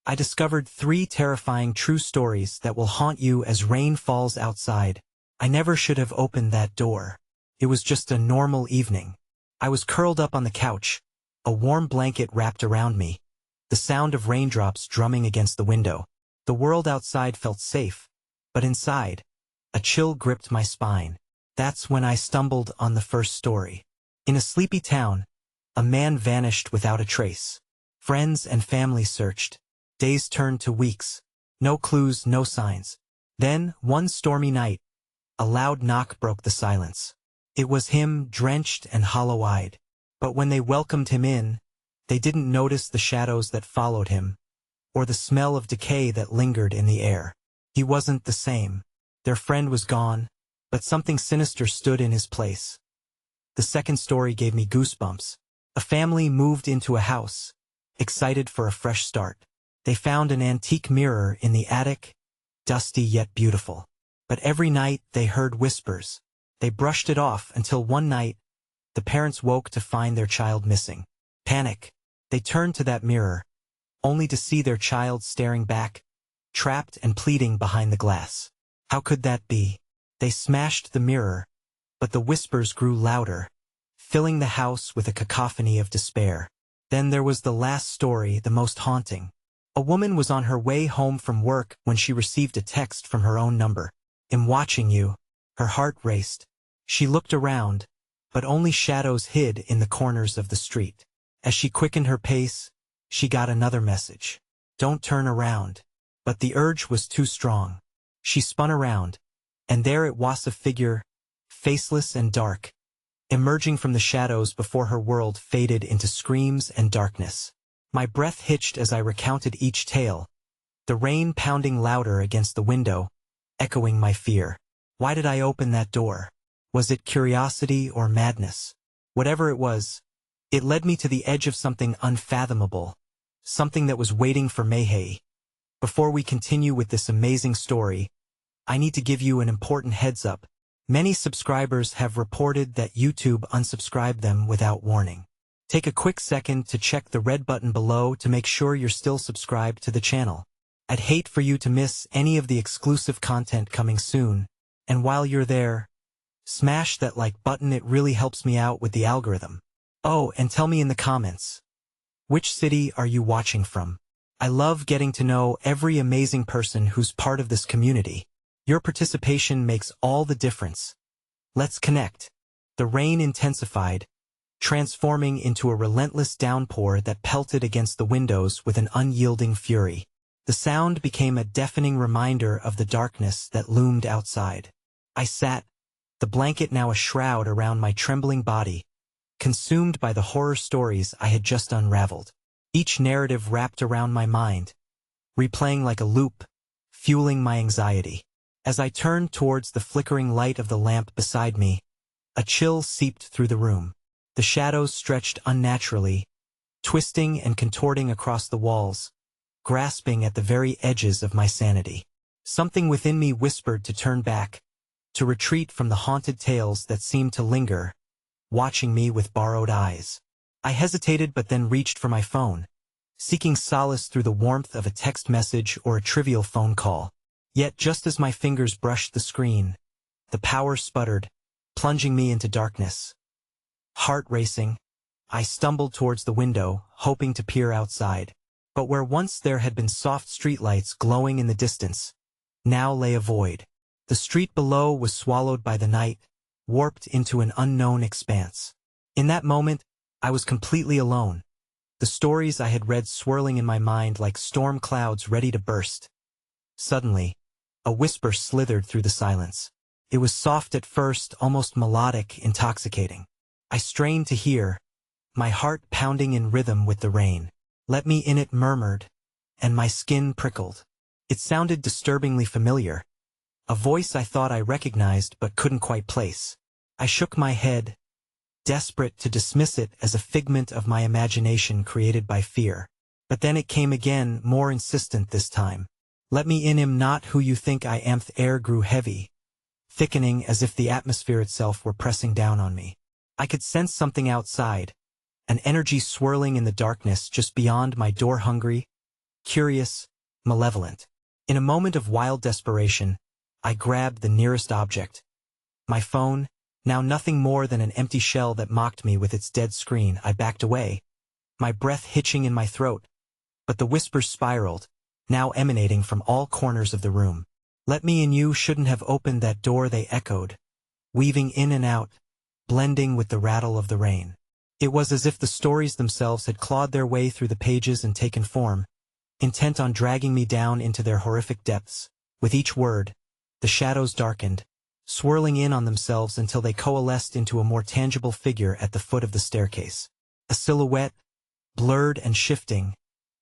I discovered 3 terrifying true stories that will haunt you as rain falls outside. I never should have opened that door. It was just a normal evening. I was curled up on the couch, a warm blanket wrapped around me, the sound of raindrops drumming against the window. The world outside felt safe, but inside, a chill gripped my spine. That's when I stumbled on the first story. In a sleepy town, a man vanished without a trace. Friends and family searched. Days turned to weeks. No clues, no signs. Then, one stormy night, a loud knock broke the silence. It was him, drenched and hollow-eyed. But when they welcomed him in, they didn't notice the shadows that followed him, or the smell of decay that lingered in the air. He wasn't the same. Their friend was gone, but something sinister stood in his place. The second story gave me goosebumps. A family moved into a house, excited for a fresh start. They found an antique mirror in the attic, dusty yet beautiful. But every night they heard whispers. They brushed it off until one night, the parents woke to find their child missing. Panic. They turned to that mirror, only to see their child staring back, trapped and pleading behind the glass. How could that be? They smashed the mirror, but the whispers grew louder, filling the house with a cacophony of despair. Then there was the last story, the most haunting. A woman was on her way home from work when she received a text from her own number. "I'm watching you." Her heart raced. She looked around, but only shadows hid in the corners of the street. As she quickened her pace, she got another message. "Don't turn around." But the urge was too strong. She spun around, and there it was, a figure, faceless and dark, emerging from the shadows before her world faded into screams and darkness. My breath hitched as I recounted each tale, the rain pounding louder against the window, echoing my fear. Why did I open that door? Was it curiosity or madness? Whatever it was, it led me to the edge of something unfathomable, something that was waiting for Mayhay. Before we continue with this amazing story, I need to give you an important heads up. Many subscribers have reported that YouTube unsubscribed them without warning. Take a quick second to check the red button below to make sure you're still subscribed to the channel. I'd hate for you to miss any of the exclusive content coming soon, and while you're there, smash that like button. It really helps me out with the algorithm. Oh, and tell me in the comments, which city are you watching from? I love getting to know every amazing person who's part of this community. Your participation makes all the difference. Let's connect. The rain intensified, transforming into a relentless downpour that pelted against the windows with an unyielding fury. The sound became a deafening reminder of the darkness that loomed outside. I sat, the blanket now a shroud around my trembling body, consumed by the horror stories I had just unraveled. Each narrative wrapped around my mind, replaying like a loop, fueling my anxiety. As I turned towards the flickering light of the lamp beside me, a chill seeped through the room. The shadows stretched unnaturally, twisting and contorting across the walls, grasping at the very edges of my sanity. Something within me whispered to turn back, to retreat from the haunted tales that seemed to linger, watching me with borrowed eyes. I hesitated but then reached for my phone, seeking solace through the warmth of a text message or a trivial phone call. Yet just as my fingers brushed the screen, the power sputtered, plunging me into darkness. Heart racing, I stumbled towards the window, hoping to peer outside. But where once there had been soft streetlights glowing in the distance, now lay a void. The street below was swallowed by the night, warped into an unknown expanse. In that moment, I was completely alone, the stories I had read swirling in my mind like storm clouds ready to burst. Suddenly, a whisper slithered through the silence. It was soft at first, almost melodic, intoxicating. I strained to hear, my heart pounding in rhythm with the rain. "Let me in," it murmured, and my skin prickled. It sounded disturbingly familiar, a voice I thought I recognized but couldn't quite place. I shook my head, desperate to dismiss it as a figment of my imagination created by fear. But then it came again, more insistent this time. "Let me in, am not who you think I am." The air grew heavy, thickening as if the atmosphere itself were pressing down on me. I could sense something outside, an energy swirling in the darkness just beyond my door. "Hungry?" curious, malevolent. In a moment of wild desperation, I grabbed the nearest object. My phone, now nothing more than an empty shell that mocked me with its dead screen. I backed away, my breath hitching in my throat. But the whispers spiraled, now emanating from all corners of the room. "Let me and you shouldn't have opened that door," they echoed, weaving in and out, blending with the rattle of the rain. It was as if the stories themselves had clawed their way through the pages and taken form, intent on dragging me down into their horrific depths. With each word, the shadows darkened, swirling in on themselves until they coalesced into a more tangible figure at the foot of the staircase. A silhouette, blurred and shifting,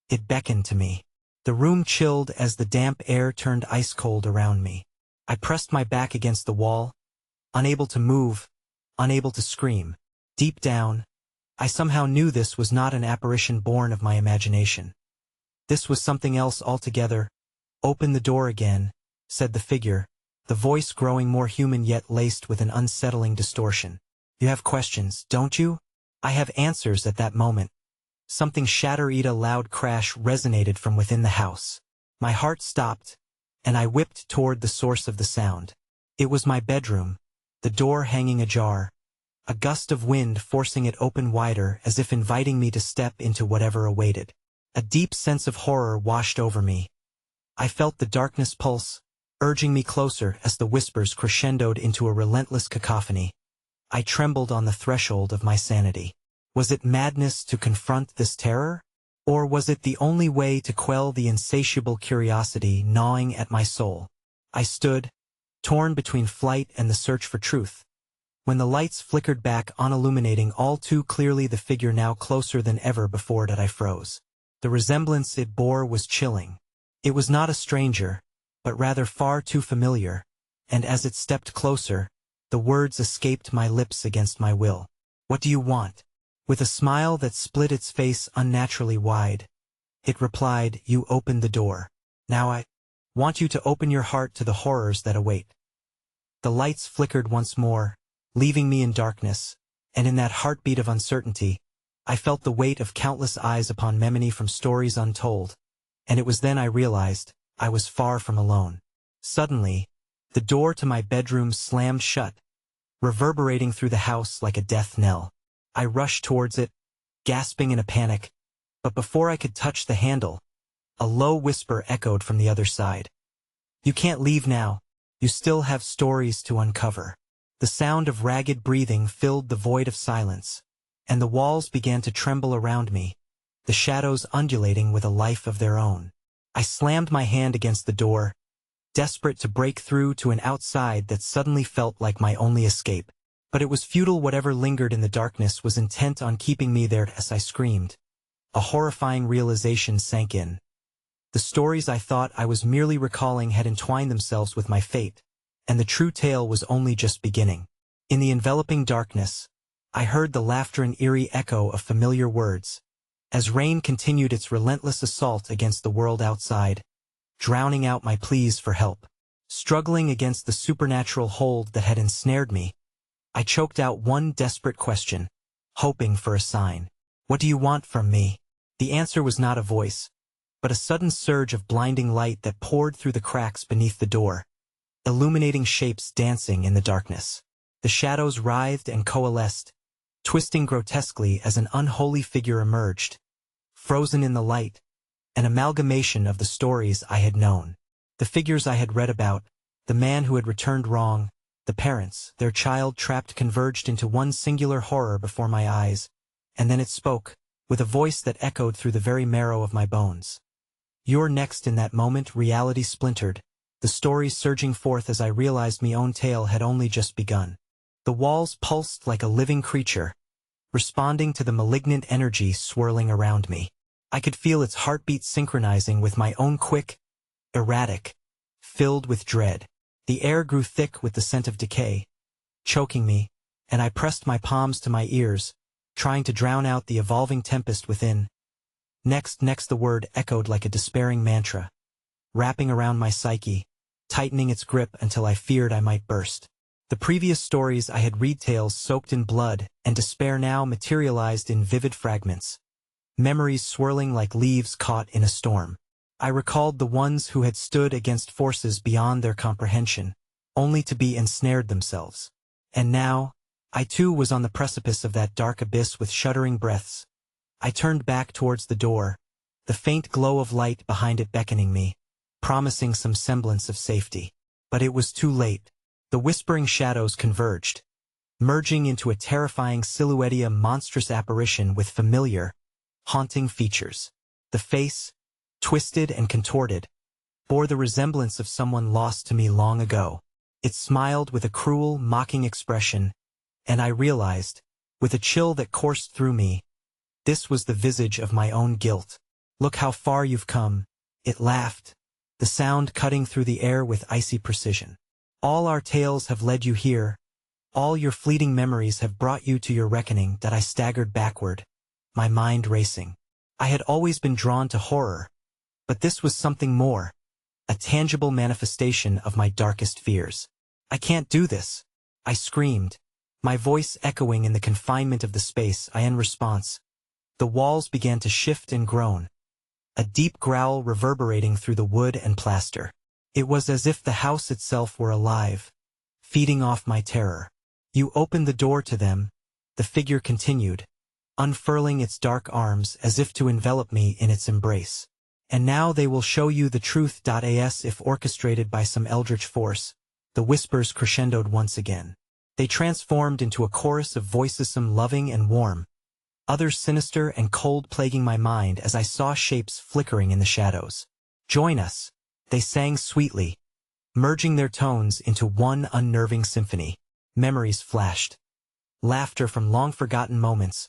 it beckoned to me. The room chilled as the damp air turned ice-cold around me. I pressed my back against the wall, unable to move, unable to scream. Deep down, I somehow knew this was not an apparition born of my imagination. This was something else altogether. "Open the door again," said the figure, the voice growing more human yet laced with an unsettling distortion. "You have questions, don't you?" "I have answers." At that moment, something shattered. A loud crash resonated from within the house. My heart stopped, and I whipped toward the source of the sound. It was my bedroom, the door hanging ajar, a gust of wind forcing it open wider as if inviting me to step into whatever awaited. A deep sense of horror washed over me. I felt the darkness pulse, urging me closer as the whispers crescendoed into a relentless cacophony. I trembled on the threshold of my sanity. Was it madness to confront this terror? Or was it the only way to quell the insatiable curiosity gnawing at my soul? I stood, torn between flight and the search for truth. When the lights flickered back on, illuminating all too clearly the figure now closer than ever before, that I froze. The resemblance it bore was chilling. It was not a stranger, but rather far too familiar, and as it stepped closer, the words escaped my lips against my will. "What do you want?" With a smile that split its face unnaturally wide, it replied, "You opened the door. Now I want you to open your heart to the horrors that await." The lights flickered once more, leaving me in darkness, and in that heartbeat of uncertainty, I felt the weight of countless eyes upon memory from stories untold, and it was then I realized I was far from alone. Suddenly, the door to my bedroom slammed shut, reverberating through the house like a death knell. I rushed towards it, gasping in a panic, but before I could touch the handle, a low whisper echoed from the other side. "You can't leave now. You still have stories to uncover." The sound of ragged breathing filled the void of silence, and the walls began to tremble around me, the shadows undulating with a life of their own. I slammed my hand against the door, desperate to break through to an outside that suddenly felt like my only escape. But it was futile. Whatever lingered in the darkness was intent on keeping me there. As I screamed, a horrifying realization sank in. The stories I thought I was merely recalling had entwined themselves with my fate, and the true tale was only just beginning. In the enveloping darkness, I heard the laughter and eerie echo of familiar words, as rain continued its relentless assault against the world outside, drowning out my pleas for help. Struggling against the supernatural hold that had ensnared me, I choked out one desperate question, hoping for a sign. "What do you want from me?" The answer was not a voice, but a sudden surge of blinding light that poured through the cracks beneath the door, illuminating shapes dancing in the darkness. The shadows writhed and coalesced, twisting grotesquely as an unholy figure emerged, frozen in the light, an amalgamation of the stories I had known, the figures I had read about, the man who had returned wrong, the parents, their child trapped, converged into one singular horror before my eyes, and then it spoke, with a voice that echoed through the very marrow of my bones. "You're next." In that moment, reality splintered, the stories surging forth as I realized my own tale had only just begun. The walls pulsed like a living creature, responding to the malignant energy swirling around me. I could feel its heartbeat synchronizing with my own, quick, erratic, filled with dread. The air grew thick with the scent of decay, choking me, and I pressed my palms to my ears, trying to drown out the evolving tempest within. Next, the word echoed like a despairing mantra, wrapping around my psyche, tightening its grip until I feared I might burst. The previous stories I had read, tales soaked in blood and despair, now materialized in vivid fragments, memories swirling like leaves caught in a storm. I recalled the ones who had stood against forces beyond their comprehension, only to be ensnared themselves. And now, I too was on the precipice of that dark abyss with shuddering breaths. I turned back towards the door, the faint glow of light behind it beckoning me, promising some semblance of safety. But it was too late. The whispering shadows converged, merging into a terrifying silhouette, monstrous apparition with familiar, haunting features. The face, twisted and contorted, bore the resemblance of someone lost to me long ago. It smiled with a cruel, mocking expression, and I realized, with a chill that coursed through me, this was the visage of my own guilt. "Look how far you've come," it laughed, the sound cutting through the air with icy precision. "All our tales have led you here. All your fleeting memories have brought you to your reckoning." That I staggered backward, my mind racing. I had always been drawn to horror, but this was something more, a tangible manifestation of my darkest fears. "I can't do this," I screamed, my voice echoing in the confinement of the space. In response, the walls began to shift and groan, a deep growl reverberating through the wood and plaster. It was as if the house itself were alive, feeding off my terror. "You opened the door to them," the figure continued, unfurling its dark arms as if to envelop me in its embrace. "And now they will show you the truth." As if orchestrated by some eldritch force, the whispers crescendoed once again. They transformed into a chorus of voices, some loving and warm, others sinister and cold, plaguing my mind as I saw shapes flickering in the shadows. "Join us," they sang sweetly, merging their tones into one unnerving symphony. Memories flashed, laughter from long-forgotten moments,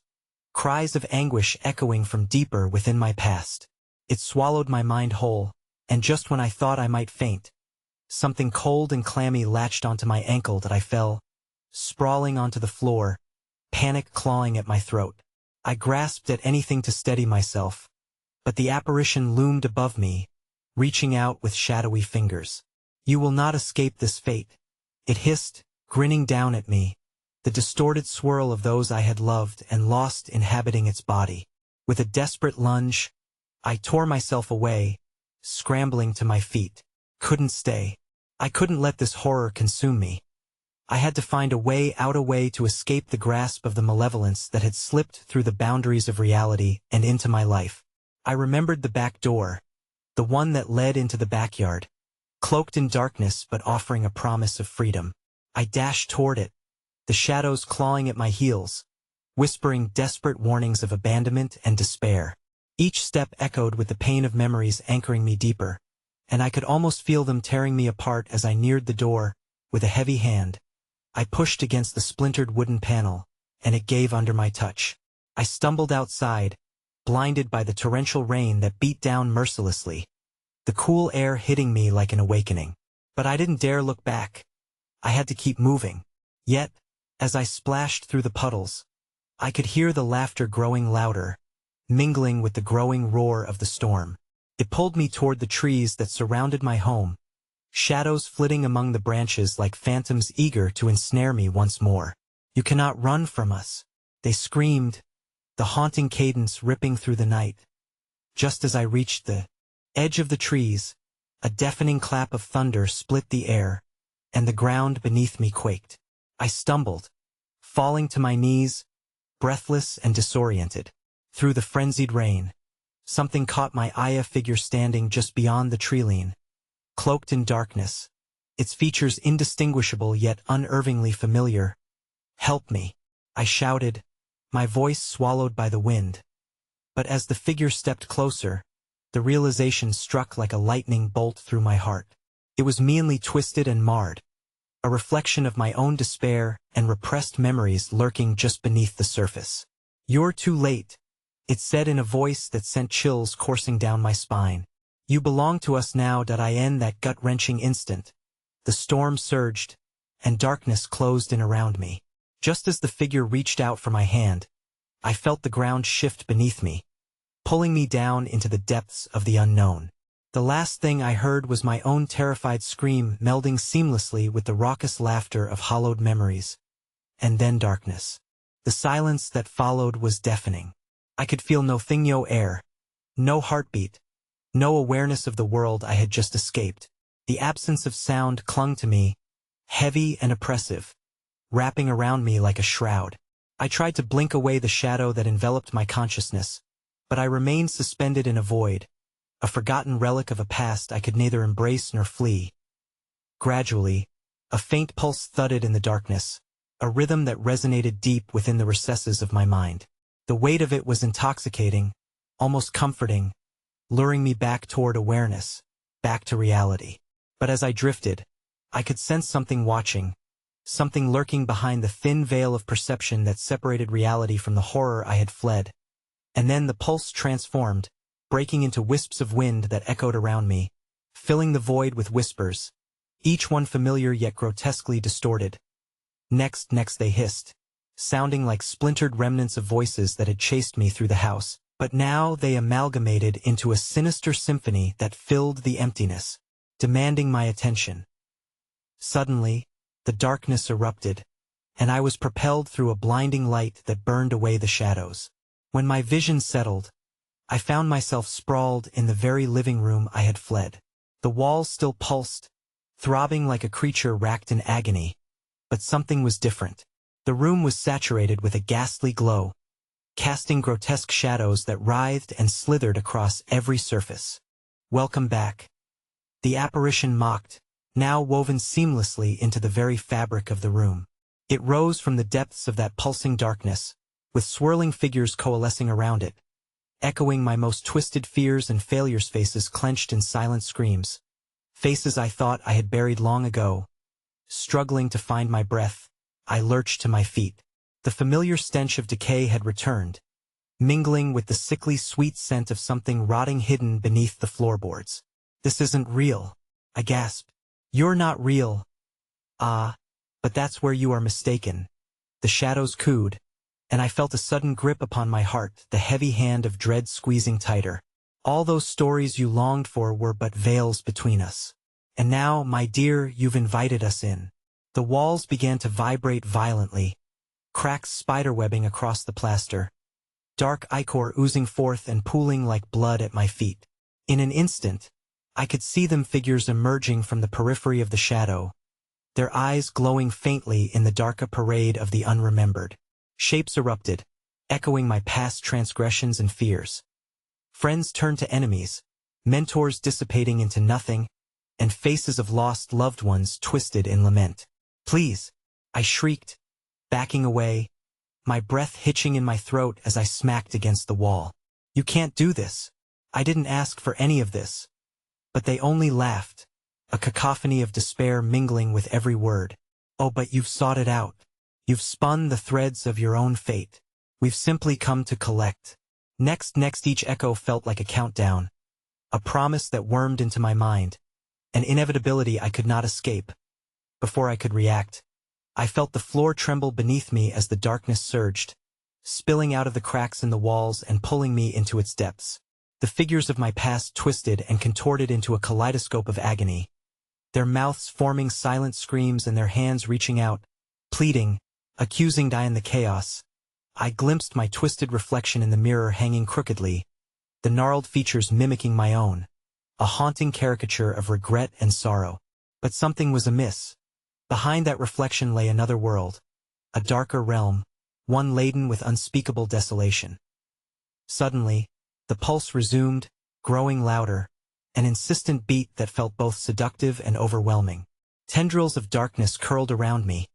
cries of anguish echoing from deeper within my past. It swallowed my mind whole, and just when I thought I might faint, something cold and clammy latched onto my ankle. That I fell, sprawling onto the floor, panic clawing at my throat. I grasped at anything to steady myself, but the apparition loomed above me, reaching out with shadowy fingers. "You will not escape this fate," it hissed, grinning down at me, the distorted swirl of those I had loved and lost inhabiting its body. With a desperate lunge, I tore myself away, scrambling to my feet. Couldn't stay. I couldn't let this horror consume me. I had to find a way out, a way to escape the grasp of the malevolence that had slipped through the boundaries of reality and into my life. I remembered the back door, the one that led into the backyard, cloaked in darkness but offering a promise of freedom. I dashed toward it, the shadows clawing at my heels, whispering desperate warnings of abandonment and despair. Each step echoed with the pain of memories anchoring me deeper, and I could almost feel them tearing me apart as I neared the door. With a heavy hand, I pushed against the splintered wooden panel, and it gave under my touch. I stumbled outside, blinded by the torrential rain that beat down mercilessly, the cool air hitting me like an awakening. But I didn't dare look back. I had to keep moving. Yet, as I splashed through the puddles, I could hear the laughter growing louder, mingling with the growing roar of the storm. It pulled me toward the trees that surrounded my home, shadows flitting among the branches like phantoms eager to ensnare me once more. "You cannot run from us," they screamed, the haunting cadence ripping through the night. Just as I reached the edge of the trees, a deafening clap of thunder split the air, and the ground beneath me quaked. I stumbled, falling to my knees, breathless and disoriented. Through the frenzied rain, something caught my eye, a figure standing just beyond the tree-line, cloaked in darkness, its features indistinguishable yet unervingly familiar. "Help me," I shouted, my voice swallowed by the wind. But as the figure stepped closer, the realization struck like a lightning bolt through my heart. It was meanly twisted and marred, a reflection of my own despair and repressed memories lurking just beneath the surface. "You're too late," it said in a voice that sent chills coursing down my spine. "You belong to us now." In that gut-wrenching instant, the storm surged, and darkness closed in around me. Just as the figure reached out for my hand, I felt the ground shift beneath me, pulling me down into the depths of the unknown. The last thing I heard was my own terrified scream melding seamlessly with the raucous laughter of hollowed memories. And then darkness. The silence that followed was deafening. I could feel no air, no heartbeat, No awareness of the world I had just escaped. The absence of sound clung to me, heavy and oppressive, wrapping around me like a shroud. I tried to blink away the shadow that enveloped my consciousness, but I remained suspended in a void, a forgotten relic of a past I could neither embrace nor flee. Gradually, a faint pulse thudded in the darkness, a rhythm that resonated deep within the recesses of my mind. The weight of it was intoxicating, almost comforting, luring me back toward awareness, back to reality. But as I drifted, I could sense something watching, something lurking behind the thin veil of perception that separated reality from the horror I had fled. And then the pulse transformed, breaking into wisps of wind that echoed around me, filling the void with whispers, each one familiar yet grotesquely distorted. Next they hissed, sounding like splintered remnants of voices that had chased me through the house, but now they amalgamated into a sinister symphony that filled the emptiness, demanding my attention. Suddenly, the darkness erupted, and I was propelled through a blinding light that burned away the shadows. When my vision settled, I found myself sprawled in the very living room I had fled. The walls still pulsed, throbbing like a creature racked in agony, but something was different. The room was saturated with a ghastly glow, casting grotesque shadows that writhed and slithered across every surface. "Welcome back," the apparition mocked, now woven seamlessly into the very fabric of the room. It rose from the depths of that pulsing darkness, with swirling figures coalescing around it, echoing my most twisted fears and failures, faces clenched in silent screams. Faces I thought I had buried long ago. Struggling to find my breath, I lurched to my feet. The familiar stench of decay had returned, mingling with the sickly sweet scent of something rotting hidden beneath the floorboards. "This isn't real," I gasped. "You're not real." "Ah, but that's where you are mistaken." The shadows cooed, and I felt a sudden grip upon my heart, the heavy hand of dread squeezing tighter. "All those stories you longed for were but veils between us. And now, my dear, you've invited us in." The walls began to vibrate violently, cracks spiderwebbing across the plaster, dark ichor oozing forth and pooling like blood at my feet. In an instant, I could see them, figures emerging from the periphery of the shadow, their eyes glowing faintly in the dark parade of the unremembered. Shapes erupted, echoing my past transgressions and fears. Friends turned to enemies, mentors dissipating into nothing, and faces of lost loved ones twisted in lament. "Please," I shrieked, backing away, my breath hitching in my throat as I smacked against the wall. "You can't do this. I didn't ask for any of this." But they only laughed, a cacophony of despair mingling with every word. "Oh, but you've sought it out. You've spun the threads of your own fate. We've simply come to collect." Next, each echo felt like a countdown, a promise that wormed into my mind, an inevitability I could not escape. Before I could react, I felt the floor tremble beneath me as the darkness surged, spilling out of the cracks in the walls and pulling me into its depths. The figures of my past twisted and contorted into a kaleidoscope of agony, their mouths forming silent screams and their hands reaching out, pleading, accusing. In the chaos, I glimpsed my twisted reflection in the mirror hanging crookedly, the gnarled features mimicking my own, a haunting caricature of regret and sorrow. But something was amiss. Behind that reflection lay another world, a darker realm, one laden with unspeakable desolation. Suddenly, the pulse resumed, growing louder, an insistent beat that felt both seductive and overwhelming. Tendrils of darkness curled around me,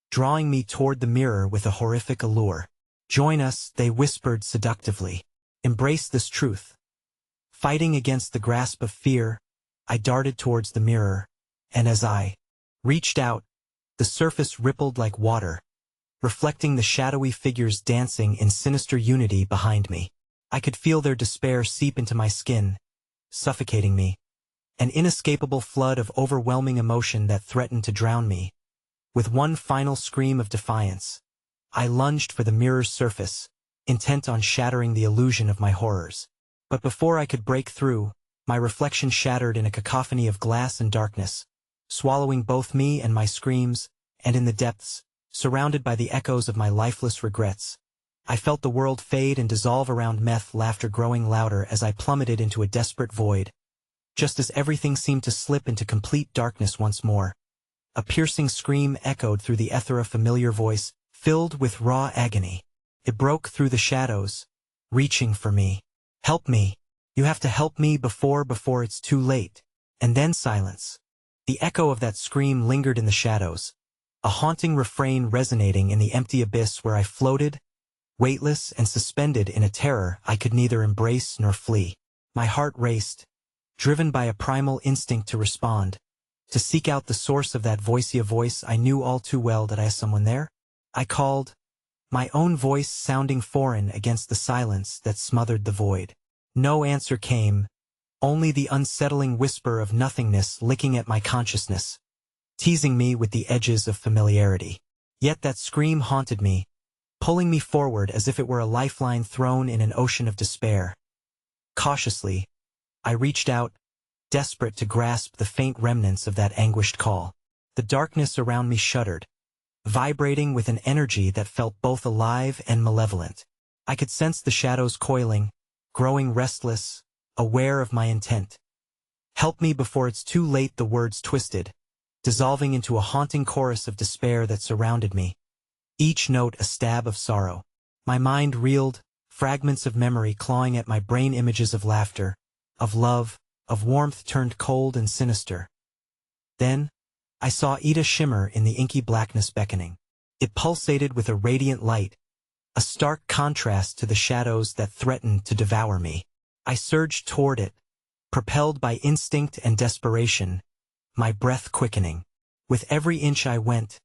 drawing me toward the mirror with a horrific allure. "Join us," they whispered seductively. "Embrace this truth." Fighting against the grasp of fear, I darted towards the mirror, and as I reached out, the surface rippled like water, reflecting the shadowy figures dancing in sinister unity behind me. I could feel their despair seep into my skin, suffocating me, an inescapable flood of overwhelming emotion that threatened to drown me. With one final scream of defiance, I lunged for the mirror's surface, intent on shattering the illusion of my horrors. But before I could break through, my reflection shattered in a cacophony of glass and darkness, swallowing both me and my screams, and in the depths, surrounded by the echoes of my lifeless regrets, I felt the world fade and dissolve around meth, laughter growing louder as I plummeted into a desperate void. Just as everything seemed to slip into complete darkness once more, a piercing scream echoed through the ether, a familiar voice, filled with raw agony. It broke through the shadows, reaching for me. "Help me. You have to help me before it's too late." And then silence. The echo of that scream lingered in the shadows, a haunting refrain resonating in the empty abyss where I floated, weightless and suspended in a terror I could neither embrace nor flee. My heart raced, driven by a primal instinct to respond, to seek out the source of that voice, a voice I knew all too well. That I was someone there? I called, my own voice sounding foreign against the silence that smothered the void. No answer came, only the unsettling whisper of nothingness licking at my consciousness, teasing me with the edges of familiarity. Yet that scream haunted me, pulling me forward as if it were a lifeline thrown in an ocean of despair. Cautiously, I reached out, desperate to grasp the faint remnants of that anguished call. The darkness around me shuddered, vibrating with an energy that felt both alive and malevolent. I could sense the shadows coiling, growing restless, aware of my intent. "Help me before it's too late," the words twisted, dissolving into a haunting chorus of despair that surrounded me, each note a stab of sorrow. My mind reeled, fragments of memory clawing at my brain, images of laughter, of love, of warmth turned cold and sinister. Then, I saw Ida shimmer in the inky blackness, beckoning. It pulsated with a radiant light, a stark contrast to the shadows that threatened to devour me. I surged toward it, propelled by instinct and desperation, my breath quickening. With every inch I went,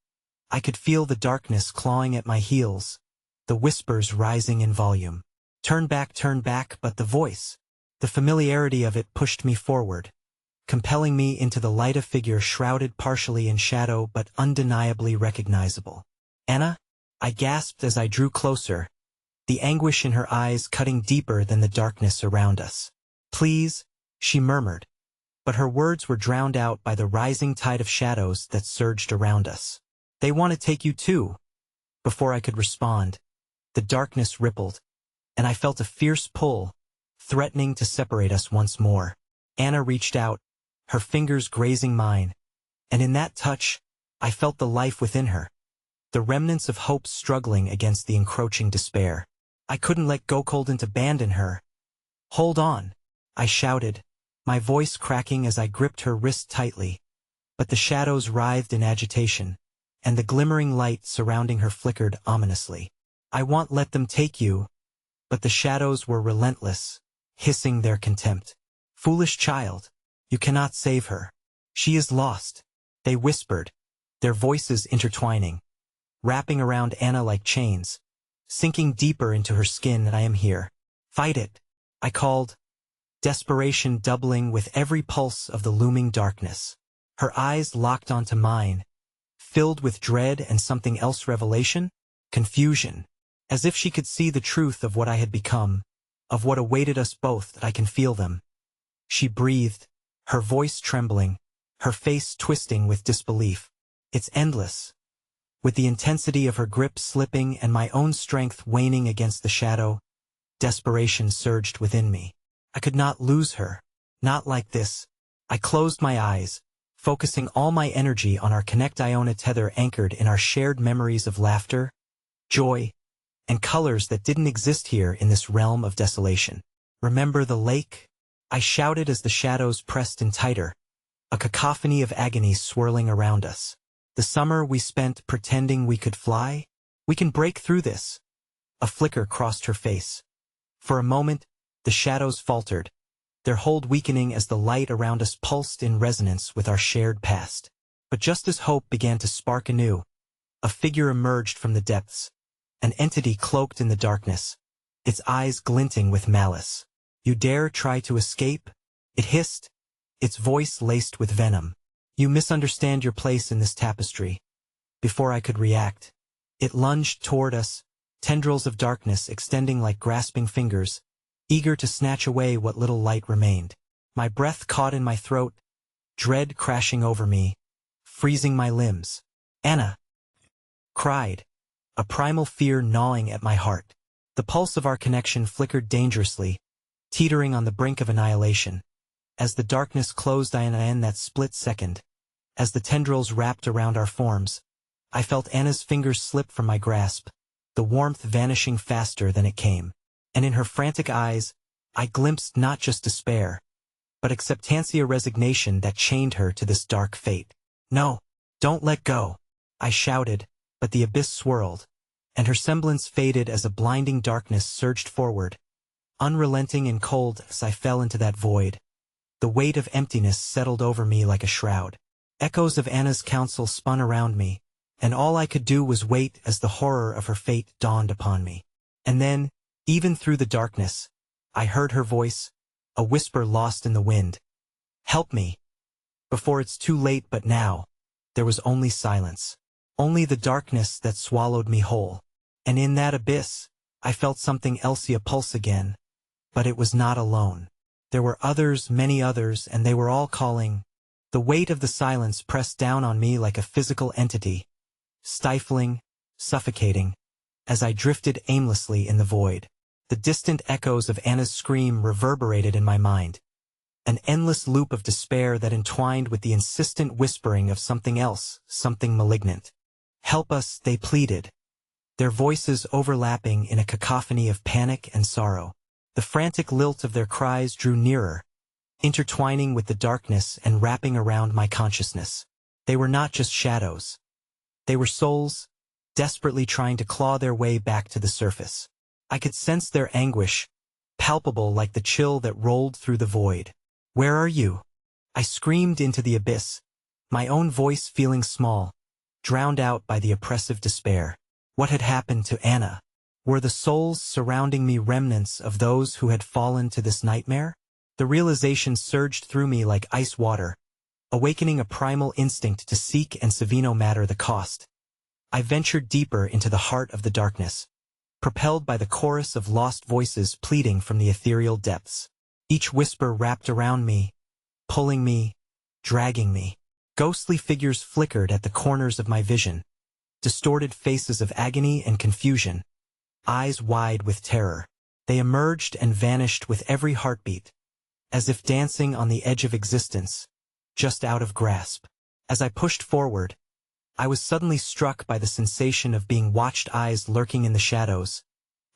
I could feel the darkness clawing at my heels, the whispers rising in volume. Turn back," but the voice, the familiarity of it pushed me forward, compelling me into the light, a figure shrouded partially in shadow but undeniably recognizable. "Anna?" I gasped as I drew closer, the anguish in her eyes cutting deeper than the darkness around us. "Please," she murmured, but her words were drowned out by the rising tide of shadows that surged around us. "They want to take you too." Before I could respond, the darkness rippled, and I felt a fierce pull, threatening to separate us once more. Anna reached out, her fingers grazing mine, and in that touch, I felt the life within her, the remnants of hope struggling against the encroaching despair. I couldn't let go, couldn't abandon her. "Hold on," I shouted, my voice cracking as I gripped her wrist tightly, but the shadows writhed in agitation, and the glimmering light surrounding her flickered ominously. "I won't let them take you," but the shadows were relentless, hissing their contempt. "Foolish child, you cannot save her. She is lost," they whispered, their voices intertwining, wrapping around Anna like chains, sinking deeper into her skin. "And I am here. Fight it," I called, desperation doubling with every pulse of the looming darkness. Her eyes locked onto mine, filled with dread and something else, revelation, confusion, as if she could see the truth of what I had become, of what awaited us both. "That I can feel them," she breathed, her voice trembling, her face twisting with disbelief. "It's endless." With the intensity of her grip slipping and my own strength waning against the shadow, desperation surged within me. I could not lose her. Not like this. I closed my eyes, focusing all my energy on our connect Iona tether anchored in our shared memories of laughter, joy, and colors that didn't exist here in this realm of desolation. "Remember the lake?" I shouted as the shadows pressed in tighter, a cacophony of agony swirling around us. "The summer we spent pretending we could fly? We can break through this." A flicker crossed her face. For a moment, the shadows faltered, their hold weakening as the light around us pulsed in resonance with our shared past. But just as hope began to spark anew, a figure emerged from the depths, an entity cloaked in the darkness, its eyes glinting with malice. "You dare try to escape?" it hissed, its voice laced with venom. "You misunderstand your place in this tapestry." Before I could react, it lunged toward us, tendrils of darkness extending like grasping fingers, eager to snatch away what little light remained. My breath caught in my throat, dread crashing over me, freezing my limbs. "Anna!" cried, a primal fear gnawing at my heart. The pulse of our connection flickered dangerously, teetering on the brink of annihilation. As the darkness closed in that split second, as the tendrils wrapped around our forms, I felt Anna's fingers slip from my grasp, the warmth vanishing faster than it came. And in her frantic eyes, I glimpsed not just despair, but acceptancia resignation that chained her to this dark fate. "No, don't let go," I shouted, but the abyss swirled, and her semblance faded as a blinding darkness surged forward. Unrelenting and cold as I fell into that void, the weight of emptiness settled over me like a shroud. Echoes of Anna's counsel spun around me, and all I could do was wait as the horror of her fate dawned upon me. And then, even through the darkness, I heard her voice, a whisper lost in the wind. "Help me. Before it's too late." But now, there was only silence. Only the darkness that swallowed me whole. And in that abyss, I felt something else pulse again. But it was not alone. There were others, many others, and they were all calling. The weight of the silence pressed down on me like a physical entity, stifling, suffocating, as I drifted aimlessly in the void. The distant echoes of Anna's scream reverberated in my mind, an endless loop of despair that entwined with the insistent whispering of something else, something malignant. "Help us," they pleaded, their voices overlapping in a cacophony of panic and sorrow. The frantic lilt of their cries drew nearer, intertwining with the darkness and wrapping around my consciousness. They were not just shadows. They were souls, desperately trying to claw their way back to the surface. I could sense their anguish, palpable like the chill that rolled through the void. "Where are you?" I screamed into the abyss, my own voice feeling small, drowned out by the oppressive despair. What had happened to Anna? Were the souls surrounding me remnants of those who had fallen to this nightmare? The realization surged through me like ice water, awakening a primal instinct to seek and save no matter the cost. I ventured deeper into the heart of the darkness, propelled by the chorus of lost voices pleading from the ethereal depths. Each whisper wrapped around me, pulling me, dragging me. Ghostly figures flickered at the corners of my vision, distorted faces of agony and confusion, eyes wide with terror. They emerged and vanished with every heartbeat, as if dancing on the edge of existence, just out of grasp. As I pushed forward, I was suddenly struck by the sensation of being watched, eyes lurking in the shadows,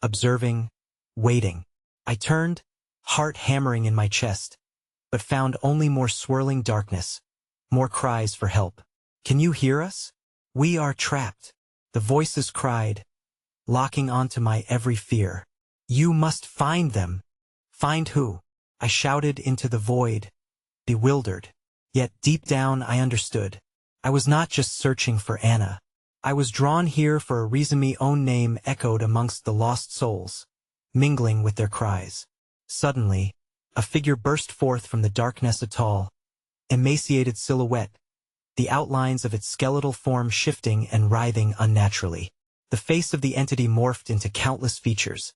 observing, waiting. I turned, heart hammering in my chest, but found only more swirling darkness, more cries for help. "Can you hear us? We are trapped," the voices cried, locking onto my every fear. "You must find them." "Find who?" I shouted into the void, bewildered. Yet deep down I understood. I was not just searching for Anna. I was drawn here for a reason. My own name echoed amongst the lost souls, mingling with their cries. Suddenly, a figure burst forth from the darkness, a tall, emaciated silhouette, the outlines of its skeletal form shifting and writhing unnaturally. The face of the entity morphed into countless features,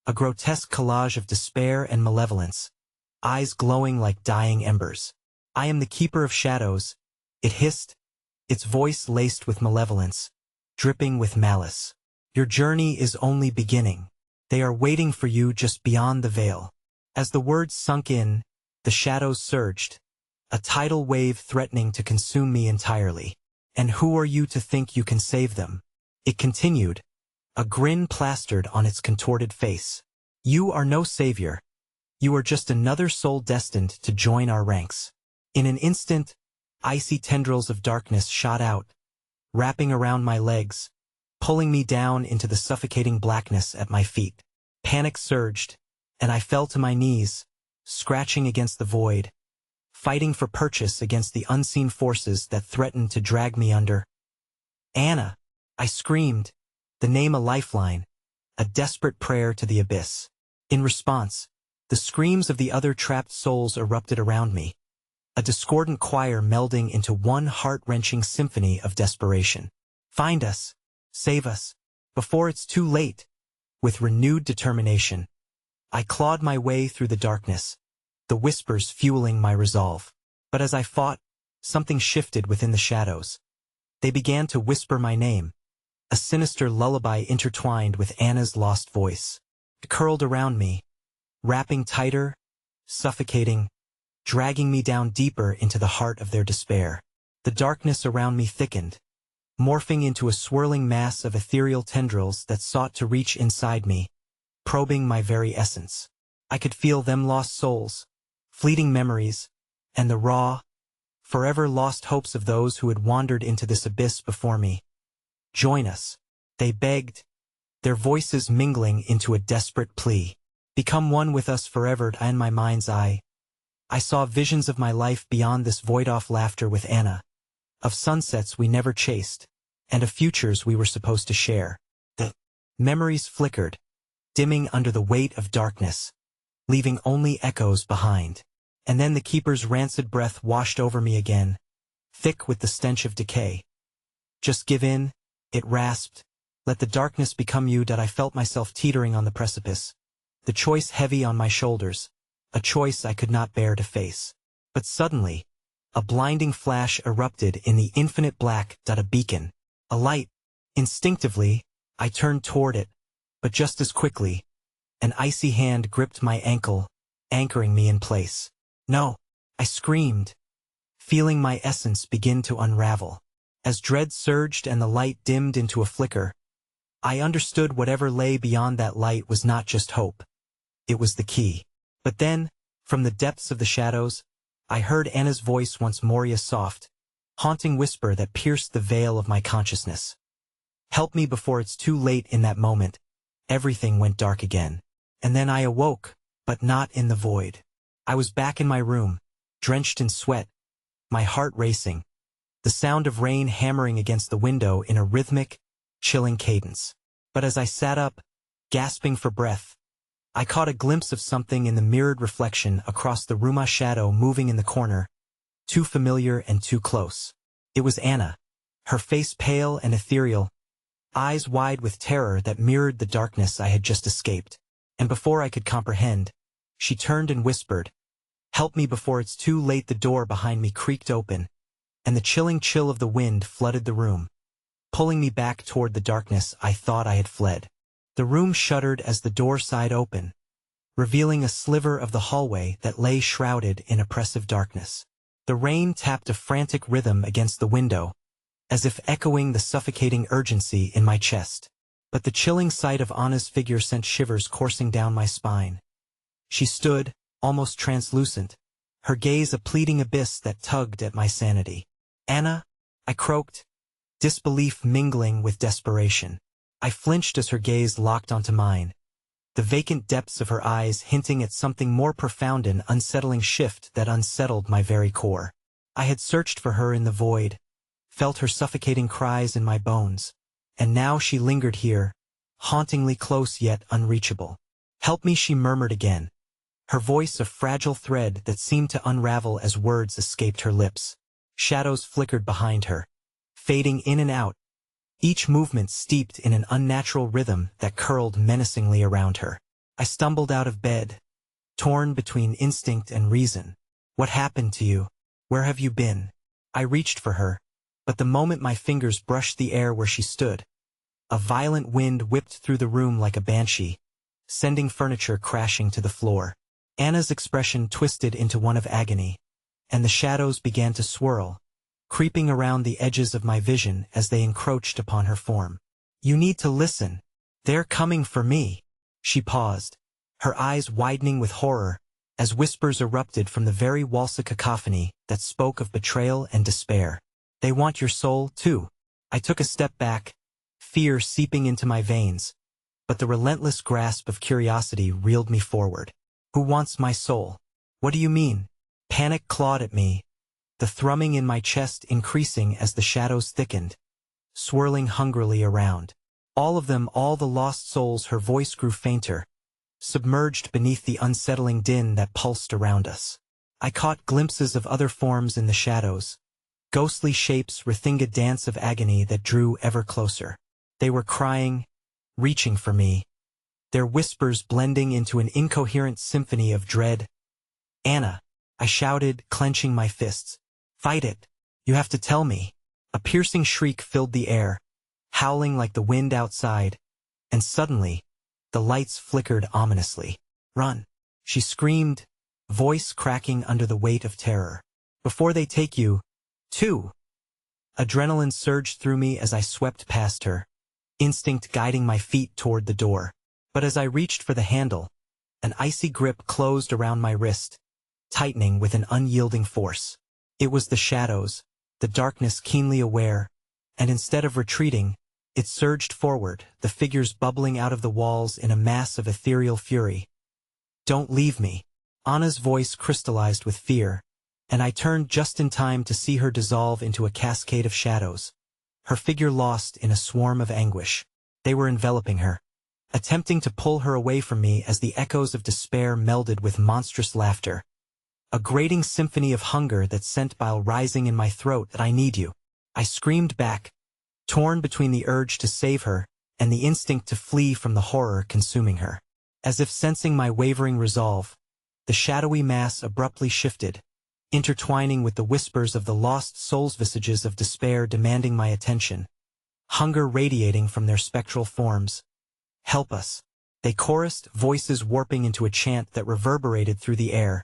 a grotesque collage of despair and malevolence, eyes glowing like dying embers. "I am the keeper of shadows," it hissed, its voice laced with malevolence, dripping with malice. "Your journey is only beginning. They are waiting for you just beyond the veil." As the words sunk in, the shadows surged, a tidal wave threatening to consume me entirely. "And who are you to think you can save them?" it continued, a grin plastered on its contorted face. "You are no savior. You are just another soul destined to join our ranks." In an instant, icy tendrils of darkness shot out, wrapping around my legs, pulling me down into the suffocating blackness at my feet. Panic surged, and I fell to my knees, scratching against the void, fighting for purchase against the unseen forces that threatened to drag me under. "Anna!" I screamed, the name a lifeline, a desperate prayer to the abyss. In response, the screams of the other trapped souls erupted around me, a discordant choir melding into one heart-wrenching symphony of desperation. "Find us! Save us! Before it's too late!" With renewed determination, I clawed my way through the darkness, the whispers fueling my resolve. But as I fought, something shifted within the shadows. They began to whisper my name, a sinister lullaby intertwined with Anna's lost voice. It curled around me, wrapping tighter, suffocating, dragging me down deeper into the heart of their despair. The darkness around me thickened, morphing into a swirling mass of ethereal tendrils that sought to reach inside me, probing my very essence. I could feel them lost souls, fleeting memories, and the raw, forever lost hopes of those who had wandered into this abyss before me. Join us, they begged, their voices mingling into a desperate plea. Become one with us forever. In my mind's eye, I saw visions of my life beyond this void-off laughter with Anna, of sunsets we never chased, and of futures we were supposed to share. The memories flickered, dimming under the weight of darkness, leaving only echoes behind. And then the keeper's rancid breath washed over me again, thick with the stench of decay. Just give in, it rasped. Let the darkness become you. I felt myself teetering on the precipice, the choice heavy on my shoulders, a choice I could not bear to face. But suddenly, a blinding flash erupted in the infinite black. A beacon, a light. Instinctively, I turned toward it, but just as quickly, an icy hand gripped my ankle, anchoring me in place. No, I screamed, feeling my essence begin to unravel. As dread surged and the light dimmed into a flicker, I understood whatever lay beyond that light was not just hope. It was the key. But then, from the depths of the shadows, I heard Anna's voice once more, a soft, haunting whisper that pierced the veil of my consciousness. Help me before it's too late. In that moment, everything went dark again. And then I awoke, but not in the void. I was back in my room, drenched in sweat, my heart racing, the sound of rain hammering against the window in a rhythmic, chilling cadence. But as I sat up, gasping for breath, I caught a glimpse of something in the mirrored reflection across the room, a shadow moving in the corner, too familiar and too close. It was Anna, her face pale and ethereal, eyes wide with terror that mirrored the darkness I had just escaped. And before I could comprehend, she turned and whispered, "Help me before it's too late." The door behind me creaked open, and the chilling chill of the wind flooded the room, pulling me back toward the darkness I thought I had fled. The room shuddered as the door sighed open, revealing a sliver of the hallway that lay shrouded in oppressive darkness. The rain tapped a frantic rhythm against the window, as if echoing the suffocating urgency in my chest. But the chilling sight of Anna's figure sent shivers coursing down my spine. She stood, almost translucent, her gaze a pleading abyss that tugged at my sanity. "Anna," I croaked, disbelief mingling with desperation. I flinched as her gaze locked onto mine, the vacant depths of her eyes hinting at something more profound, an unsettling shift that unsettled my very core. I had searched for her in the void, felt her suffocating cries in my bones, and now she lingered here, hauntingly close yet unreachable. "Help me," she murmured again, her voice a fragile thread that seemed to unravel as words escaped her lips. Shadows flickered behind her, fading in and out, each movement steeped in an unnatural rhythm that curled menacingly around her. I stumbled out of bed, torn between instinct and reason. "What happened to you? Where have you been?" I reached for her, but the moment my fingers brushed the air where she stood, a violent wind whipped through the room like a banshee, sending furniture crashing to the floor. Anna's expression twisted into one of agony, and the shadows began to swirl, creeping around the edges of my vision as they encroached upon her form. "You need to listen. They're coming for me." She paused, her eyes widening with horror, as whispers erupted from the very walls of cacophony that spoke of betrayal and despair. "They want your soul, too." I took a step back, fear seeping into my veins, but the relentless grasp of curiosity reeled me forward. "Who wants my soul? What do you mean?" Panic clawed at me, the thrumming in my chest increasing as the shadows thickened, swirling hungrily around. "All of them, all the lost souls." Her voice grew fainter, submerged beneath the unsettling din that pulsed around us. I caught glimpses of other forms in the shadows, ghostly shapes, Rathinga dance of agony that drew ever closer. They were crying, reaching for me, their whispers blending into an incoherent symphony of dread. "Anna," I shouted, clenching my fists. "Fight it. You have to tell me." A piercing shriek filled the air, howling like the wind outside, and suddenly, The lights flickered ominously. "Run!" she screamed, voice cracking under the weight of terror. "Before they take you, too!" Adrenaline surged through me as I swept past her, instinct guiding my feet toward the door. But as I reached for the handle, an icy grip closed around my wrist, tightening with an unyielding force. It was the shadows, the darkness keenly aware, and instead of retreating, it surged forward, the figures bubbling out of the walls in a mass of ethereal fury. "Don't leave me." Anna's voice crystallized with fear, and I turned just in time to see her dissolve into a cascade of shadows, her figure lost in a swarm of anguish. They were enveloping her, attempting to pull her away from me as the echoes of despair melded with monstrous laughter. A grating symphony of hunger that sent bile rising in my throat. "I need you," I screamed back, torn between the urge to save her and the instinct to flee from the horror consuming her. As if sensing my wavering resolve, the shadowy mass abruptly shifted, intertwining with the whispers of the lost souls' visages of despair demanding my attention, hunger radiating from their spectral forms. "Help us," they chorused, voices warping into a chant that reverberated through the air,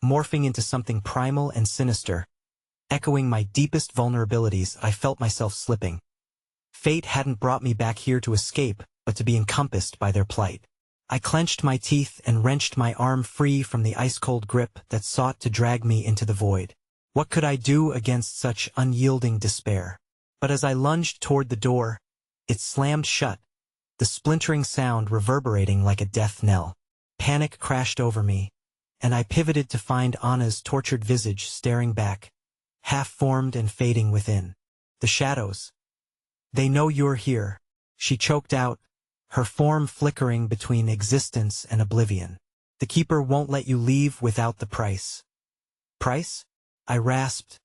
morphing into something primal and sinister. Echoing my deepest vulnerabilities, I felt myself slipping. Fate hadn't brought me back here to escape, but to be encompassed by their plight. I clenched my teeth and wrenched my arm free from the ice-cold grip that sought to drag me into the void. What could I do against such unyielding despair? But as I lunged toward the door, it slammed shut, the splintering sound reverberating like a death knell. Panic crashed over me, and I pivoted to find Anna's tortured visage staring back, half-formed and fading within. "The shadows. They know you're here," she choked out, her form flickering between existence and oblivion. "The Keeper won't let you leave without the price." "Price?" I rasped,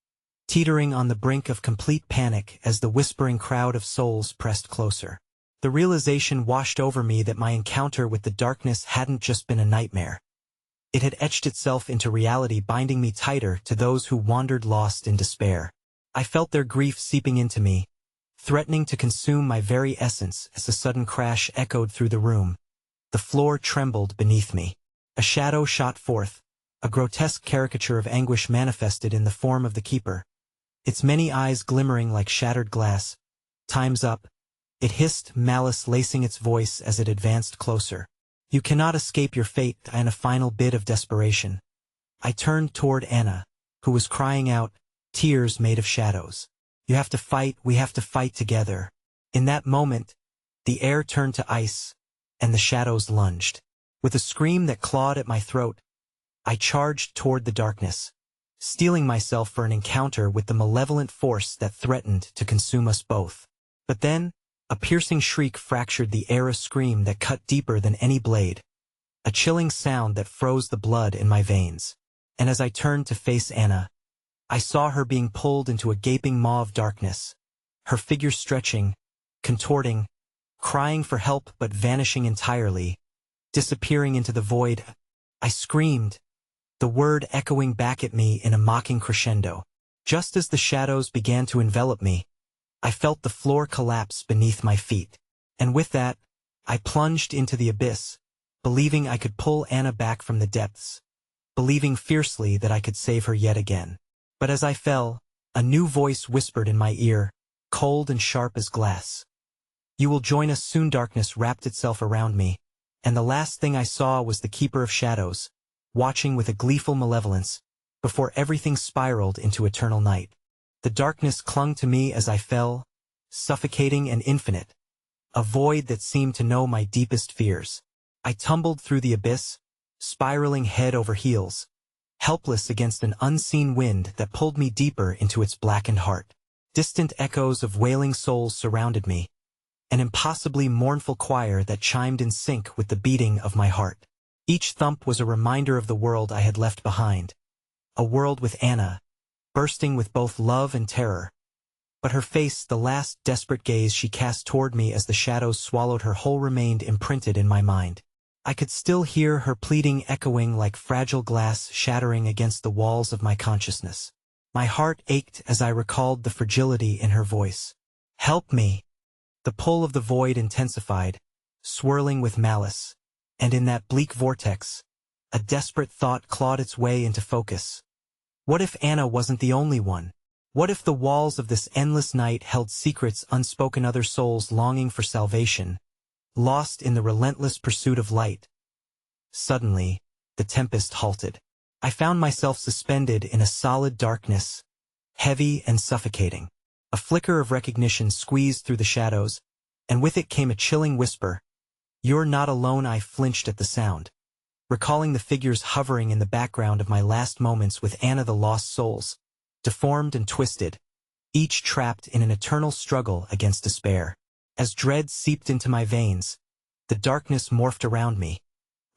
teetering on the brink of complete panic as the whispering crowd of souls pressed closer. The realization washed over me that my encounter with the darkness hadn't just been a nightmare. It had etched itself into reality, binding me tighter to those who wandered lost in despair. I felt their grief seeping into me, threatening to consume my very essence as a sudden crash echoed through the room. The floor trembled beneath me. A shadow shot forth, a grotesque caricature of anguish manifested in the form of the Keeper, its many eyes glimmering like shattered glass. "Time's up," it hissed, malice lacing its voice as it advanced closer. "You cannot escape your fate." In a final bit of desperation, I turned toward Anna, who was crying out, tears made of shadows. "You have to fight, we have to fight together." In that moment, the air turned to ice, and the shadows lunged. With a scream that clawed at my throat, I charged toward the darkness, steeling myself for an encounter with the malevolent force that threatened to consume us both. But then, a piercing shriek fractured the air, a scream that cut deeper than any blade, a chilling sound that froze the blood in my veins. And as I turned to face Anna, I saw her being pulled into a gaping maw of darkness, her figure stretching, contorting, crying for help but vanishing entirely, disappearing into the void. I screamed, the word echoing back at me in a mocking crescendo. Just as the shadows began to envelop me, I felt the floor collapse beneath my feet. And with that, I plunged into the abyss, believing I could pull Anna back from the depths, believing fiercely that I could save her yet again. But as I fell, a new voice whispered in my ear, cold and sharp as glass. "You will join us soon." Darkness wrapped itself around me, and the last thing I saw was the Keeper of Shadows, watching with a gleeful malevolence, before everything spiraled into eternal night. The darkness clung to me as I fell, suffocating and infinite, a void that seemed to know my deepest fears. I tumbled through the abyss, spiraling head over heels, helpless against an unseen wind that pulled me deeper into its blackened heart. Distant echoes of wailing souls surrounded me, an impossibly mournful choir that chimed in sync with the beating of my heart. Each thump was a reminder of the world I had left behind, a world with Anna, bursting with both love and terror. But her face, the last desperate gaze she cast toward me as the shadows swallowed her whole, remained imprinted in my mind. I could still hear her pleading echoing like fragile glass shattering against the walls of my consciousness. My heart ached as I recalled the fragility in her voice. "Help me!" The pull of the void intensified, swirling with malice. And in that bleak vortex, a desperate thought clawed its way into focus. What if Anna wasn't the only one? What if the walls of this endless night held secrets unspoken, other souls longing for salvation, lost in the relentless pursuit of light? Suddenly, the tempest halted. I found myself suspended in a solid darkness, heavy and suffocating. A flicker of recognition squeezed through the shadows, and with it came a chilling whisper. "You're not alone." I flinched at the sound, recalling the figures hovering in the background of my last moments with Anna, the lost souls, deformed and twisted, each trapped in an eternal struggle against despair. As dread seeped into my veins, the darkness morphed around me,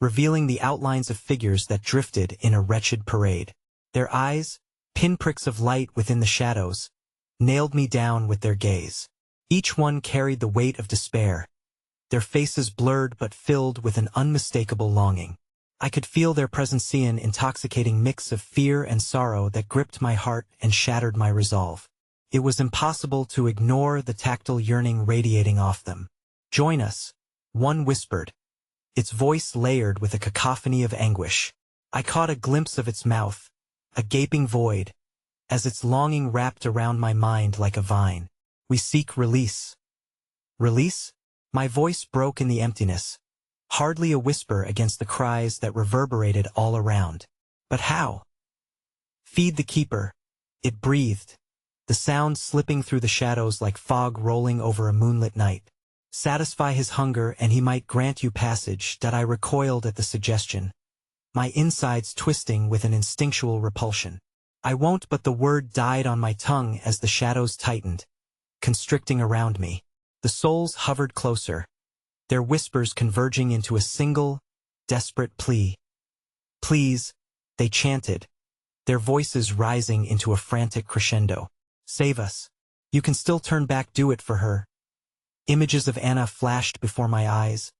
revealing the outlines of figures that drifted in a wretched parade. Their eyes, pinpricks of light within the shadows, nailed me down with their gaze. Each one carried the weight of despair, their faces blurred but filled with an unmistakable longing. I could feel their presence, an intoxicating mix of fear and sorrow that gripped my heart and shattered my resolve. It was impossible to ignore the tactile yearning radiating off them. "Join us," one whispered, its voice layered with a cacophony of anguish. I caught a glimpse of its mouth, a gaping void, as its longing wrapped around my mind like a vine. "We seek release." "Release?" My voice broke in the emptiness, hardly a whisper against the cries that reverberated all around. "But how?" "Feed the keeper," it breathed, the sound slipping through the shadows like fog rolling over a moonlit night. "Satisfy his hunger and he might grant you passage." I recoiled at the suggestion, my insides twisting with an instinctual repulsion. "I won't," but the word died on my tongue as the shadows tightened, constricting around me. The souls hovered closer, their whispers converging into a single, desperate plea. "Please," they chanted, their voices rising into a frantic crescendo. "Save us. You can still turn back. Do it for her." Images of Anna flashed before my eyes,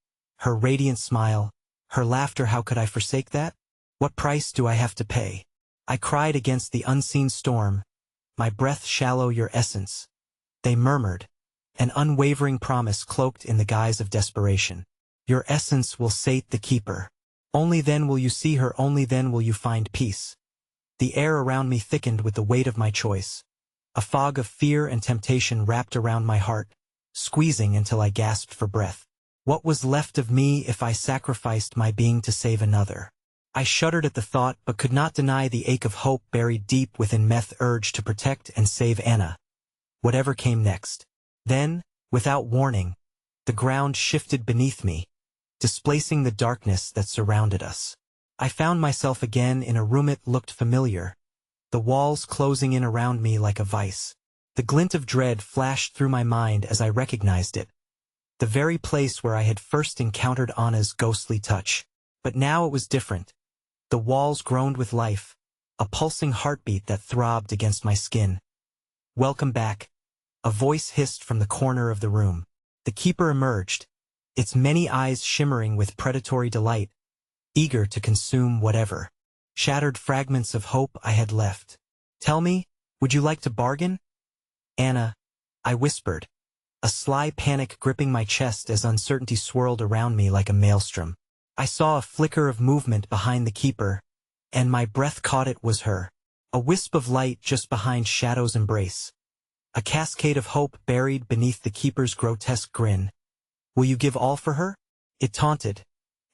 her radiant smile, her laughter. How could I forsake that? What price do I have to pay? I cried against the unseen storm, my breath shallow. "Your essence," they murmured, an unwavering promise cloaked in the guise of desperation. "Your essence will sate the keeper. Only then will you see her, only then will you find peace." The air around me thickened with the weight of my choice. A fog of fear and temptation wrapped around my heart, squeezing until I gasped for breath. What was left of me if I sacrificed my being to save another? I shuddered at the thought but could not deny the ache of hope buried deep within me, urge to protect and save Anna, whatever came next. Then, without warning, the ground shifted beneath me, displacing the darkness that surrounded us. I found myself again in a room. It looked familiar, the walls closing in around me like a vice. The glint of dread flashed through my mind as I recognized it, the very place where I had first encountered Anna's ghostly touch. But now it was different. The walls groaned with life, a pulsing heartbeat that throbbed against my skin. "Welcome back," a voice hissed from the corner of the room. The keeper emerged, its many eyes shimmering with predatory delight, eager to consume whatever shattered fragments of hope I had left. "Tell me, would you like to bargain?" "Anna," I whispered, a sly panic gripping my chest as uncertainty swirled around me like a maelstrom. I saw a flicker of movement behind the keeper, and my breath caught. It was her, a wisp of light just behind Shadow's embrace. A cascade of hope buried beneath the keeper's grotesque grin. "Will you give all for her?" it taunted,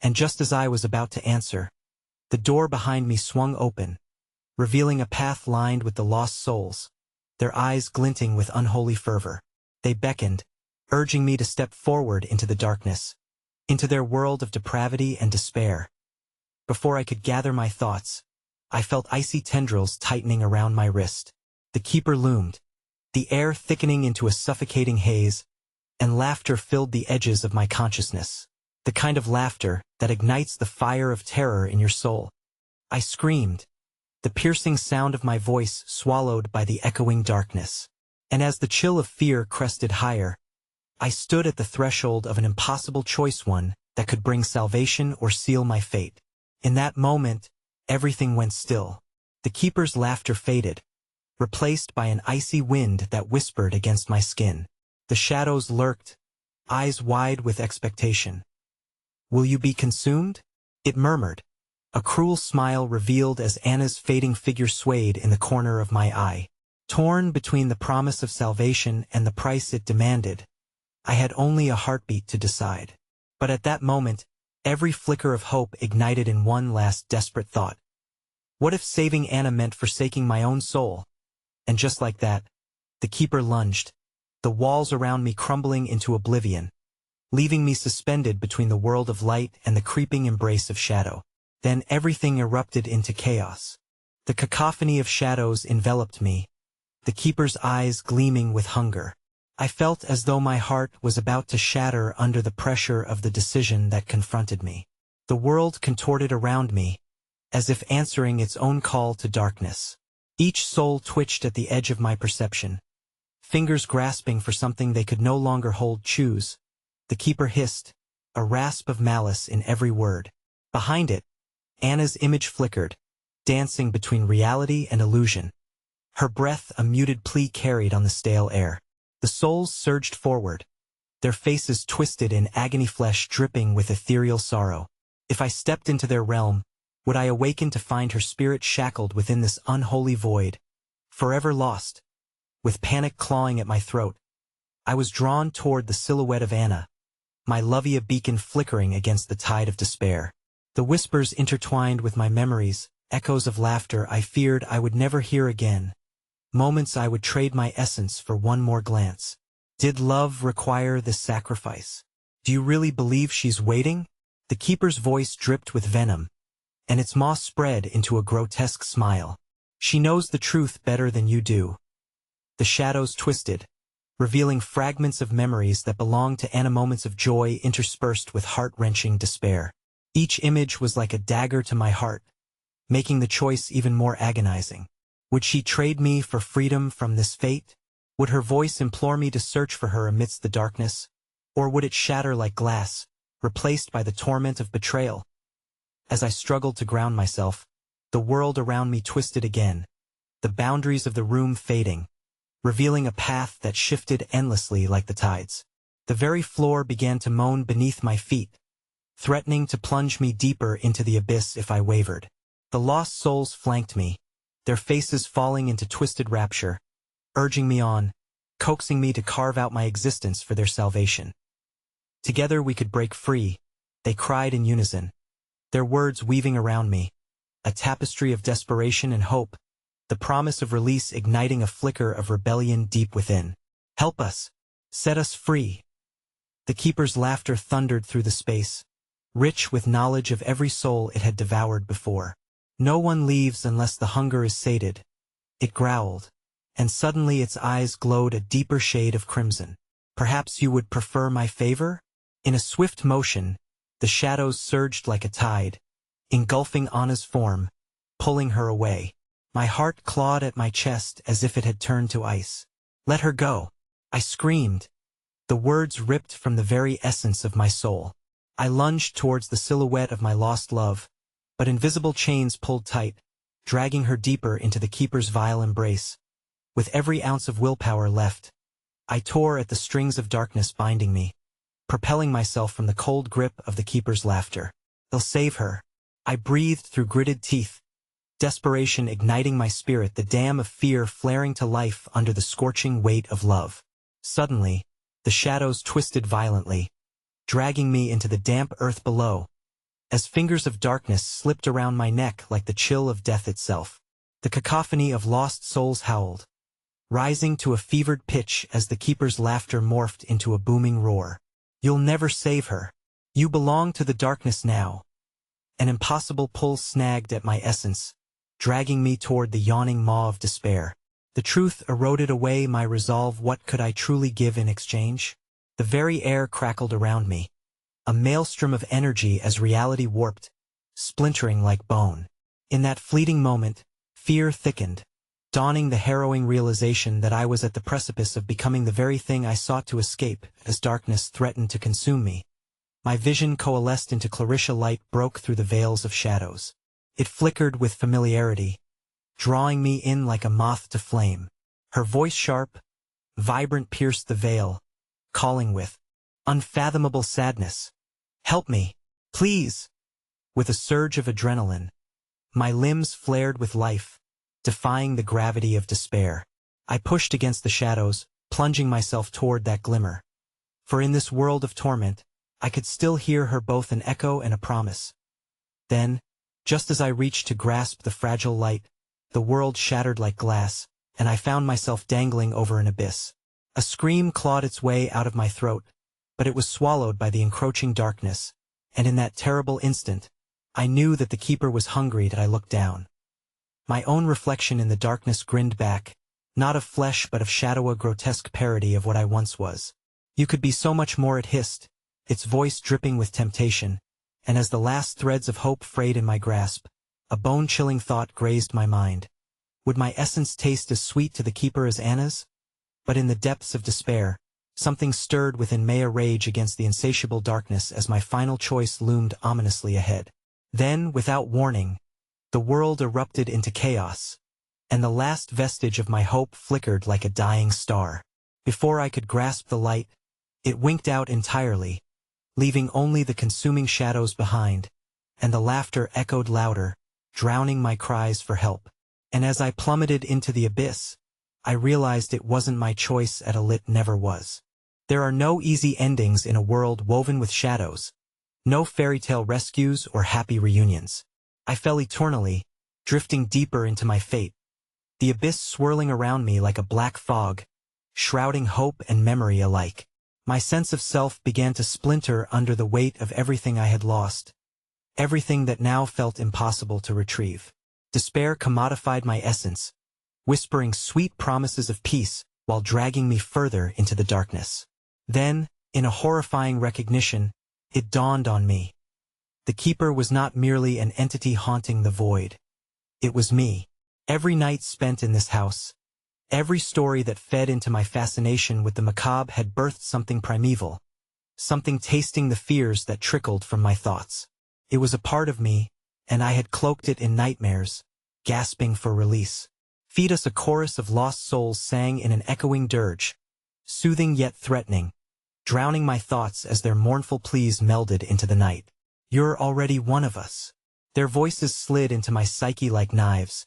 and just as I was about to answer, the door behind me swung open, revealing a path lined with the lost souls, their eyes glinting with unholy fervor. They beckoned, urging me to step forward into the darkness, into their world of depravity and despair. Before I could gather my thoughts, I felt icy tendrils tightening around my wrist. The keeper loomed, the air thickening into a suffocating haze, and laughter filled the edges of my consciousness. The kind of laughter that ignites the fire of terror in your soul. I screamed, the piercing sound of my voice swallowed by the echoing darkness. And as the chill of fear crested higher, I stood at the threshold of an impossible choice, one that could bring salvation or seal my fate. In that moment, everything went still. The keeper's laughter faded, replaced by an icy wind that whispered against my skin. The shadows lurked, eyes wide with expectation. Will you be consumed? It murmured. A cruel smile revealed as Anna's fading figure swayed in the corner of my eye. Torn between the promise of salvation and the price it demanded, I had only a heartbeat to decide. But at that moment, every flicker of hope ignited in one last desperate thought. What if saving Anna meant forsaking my own soul? And just like that, the keeper lunged, the walls around me crumbling into oblivion, leaving me suspended between the world of light and the creeping embrace of shadow. Then everything erupted into chaos. The cacophony of shadows enveloped me, the keeper's eyes gleaming with hunger. I felt as though my heart was about to shatter under the pressure of the decision that confronted me. The world contorted around me, as if answering its own call to darkness. Each soul twitched at the edge of my perception, fingers grasping for something they could no longer hold. Choose. The keeper hissed, a rasp of malice in every word. Behind it, Anna's image flickered, dancing between reality and illusion. Her breath a muted plea carried on the stale air. The souls surged forward, their faces twisted in agony, flesh dripping with ethereal sorrow. If I stepped into their realm, would I awaken to find her spirit shackled within this unholy void, forever lost? With panic clawing at my throat, I was drawn toward the silhouette of Anna, my Lovia beacon flickering against the tide of despair. The whispers intertwined with my memories, echoes of laughter I feared I would never hear again. Moments I would trade my essence for one more glance. Did love require this sacrifice? Do you really believe she's waiting? The keeper's voice dripped with venom, and its maw spread into a grotesque smile. She knows the truth better than you do. The shadows twisted, revealing fragments of memories that belonged to Anna, moments of joy interspersed with heart-wrenching despair. Each image was like a dagger to my heart, making the choice even more agonizing. Would she trade me for freedom from this fate? Would her voice implore me to search for her amidst the darkness? Or would it shatter like glass, replaced by the torment of betrayal? As I struggled to ground myself, the world around me twisted again, the boundaries of the room fading, revealing a path that shifted endlessly like the tides. The very floor began to moan beneath my feet, threatening to plunge me deeper into the abyss if I wavered. The lost souls flanked me, their faces falling into twisted rapture, urging me on, coaxing me to carve out my existence for their salvation. Together we could break free, they cried in unison, their words weaving around me, a tapestry of desperation and hope, the promise of release igniting a flicker of rebellion deep within. Help us! Set us free! The keeper's laughter thundered through the space, rich with knowledge of every soul it had devoured before. No one leaves unless the hunger is sated, it growled, and suddenly its eyes glowed a deeper shade of crimson. Perhaps you would prefer my favor? In a swift motion, the shadows surged like a tide, engulfing Anna's form, pulling her away. My heart clawed at my chest as if it had turned to ice. Let her go! I screamed, the words ripped from the very essence of my soul. I lunged towards the silhouette of my lost love, but invisible chains pulled tight, dragging her deeper into the keeper's vile embrace. With every ounce of willpower left, I tore at the strings of darkness binding me, propelling myself from the cold grip of the keeper's laughter. They'll save her. I breathed through gritted teeth, desperation igniting my spirit, the dam of fear flaring to life under the scorching weight of love. Suddenly, the shadows twisted violently, dragging me into the damp earth below, as fingers of darkness slipped around my neck like the chill of death itself. The cacophony of lost souls howled, rising to a fevered pitch as the keeper's laughter morphed into a booming roar. You'll never save her. You belong to the darkness now. An impossible pull snagged at my essence, dragging me toward the yawning maw of despair. The truth eroded away my resolve. What could I truly give in exchange? The very air crackled around me, a maelstrom of energy as reality warped, splintering like bone. In that fleeting moment, fear thickened, dawning the harrowing realization that I was at the precipice of becoming the very thing I sought to escape as darkness threatened to consume me. My vision coalesced into Clarissa. Light broke through the veils of shadows. It flickered with familiarity, drawing me in like a moth to flame. Her voice, sharp, vibrant, pierced the veil, calling with unfathomable sadness. Help me! Please! With a surge of adrenaline, my limbs flared with life, defying the gravity of despair. I pushed against the shadows, plunging myself toward that glimmer. For in this world of torment, I could still hear her both an echo and a promise. Then, just as I reached to grasp the fragile light, the world shattered like glass, and I found myself dangling over an abyss. A scream clawed its way out of my throat, but it was swallowed by the encroaching darkness, and in that terrible instant, I knew that the keeper was hungry that I looked down. My own reflection in the darkness grinned back, not of flesh but of shadow, a grotesque parody of what I once was. You could be so much more, it hissed, its voice dripping with temptation, and as the last threads of hope frayed in my grasp, a bone-chilling thought grazed my mind. Would my essence taste as sweet to the keeper as Anna's? But in the depths of despair, something stirred within me, a rage against the insatiable darkness as my final choice loomed ominously ahead. Then, without warning, the world erupted into chaos, and the last vestige of my hope flickered like a dying star. Before I could grasp the light, it winked out entirely, leaving only the consuming shadows behind, and the laughter echoed louder, drowning my cries for help. And as I plummeted into the abyss, I realized it wasn't my choice at all, it never was. There are no easy endings in a world woven with shadows, no fairy tale rescues or happy reunions. I fell eternally, drifting deeper into my fate, the abyss swirling around me like a black fog, shrouding hope and memory alike. My sense of self began to splinter under the weight of everything I had lost, everything that now felt impossible to retrieve. Despair commodified my essence, whispering sweet promises of peace while dragging me further into the darkness. Then, in a horrifying recognition, it dawned on me. The keeper was not merely an entity haunting the void. It was me. Every night spent in this house, every story that fed into my fascination with the macabre had birthed something primeval, something tasting the fears that trickled from my thoughts. It was a part of me, and I had cloaked it in nightmares, gasping for release. Feed Us, a chorus of lost souls sang in an echoing dirge, soothing yet threatening, drowning my thoughts as their mournful pleas melded into the night. You're already one of us. Their voices slid into my psyche like knives,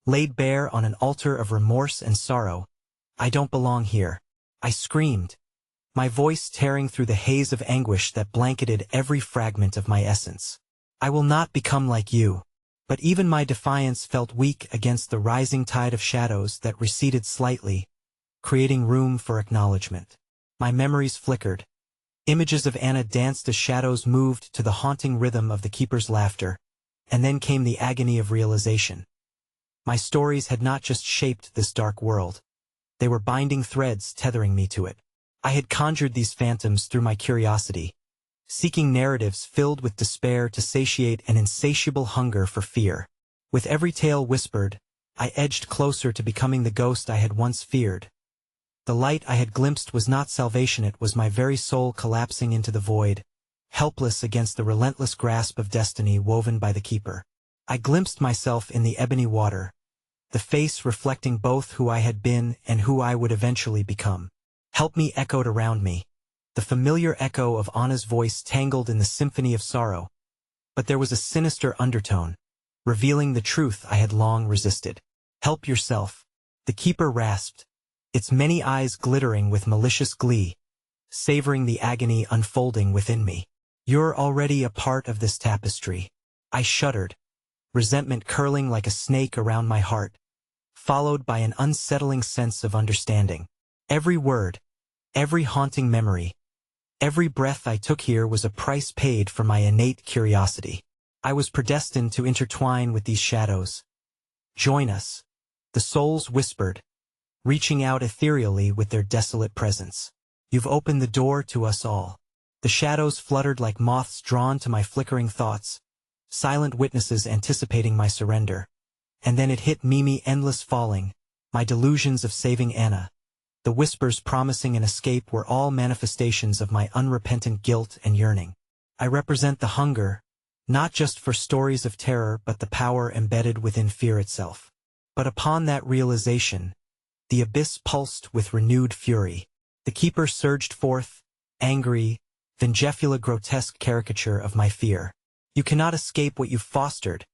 laid bare on an altar of remorse and sorrow. I don't belong here, I screamed, my voice tearing through the haze of anguish that blanketed every fragment of my essence. I will not become like you. But even my defiance felt weak against the rising tide of shadows that receded slightly, creating room for acknowledgement. My memories flickered. Images of Anna danced as shadows moved to the haunting rhythm of the keeper's laughter, and then came the agony of realization. My stories had not just shaped this dark world. They were binding threads tethering me to it. I had conjured these phantoms through my curiosity, seeking narratives filled with despair to satiate an insatiable hunger for fear. With every tale whispered, I edged closer to becoming the ghost I had once feared. The light I had glimpsed was not salvation, it was my very soul collapsing into the void, helpless against the relentless grasp of destiny woven by the keeper. I glimpsed myself in the ebony water, the face reflecting both who I had been and who I would eventually become. Help me echoed around me, the familiar echo of Anna's voice tangled in the symphony of sorrow. But there was a sinister undertone, revealing the truth I had long resisted. Help yourself, the keeper rasped, its many eyes glittering with malicious glee, savoring the agony unfolding within me. You're already a part of this tapestry. I shuddered, resentment curling like a snake around my heart, followed by an unsettling sense of understanding. Every word, every haunting memory, every breath I took here was a price paid for my innate curiosity. I was predestined to intertwine with these shadows. Join us, the souls whispered, reaching out ethereally with their desolate presence. You've opened the door to us all. The shadows fluttered like moths drawn to my flickering thoughts, silent witnesses anticipating my surrender. And then it hit me, endless falling, my delusions of saving Anna. The whispers promising an escape were all manifestations of my unrepentant guilt and yearning. I represent the hunger, not just for stories of terror but the power embedded within fear itself. But upon that realization, the abyss pulsed with renewed fury. The keeper surged forth, angry, Vengefula grotesque caricature of my fear. You cannot escape what you've fostered.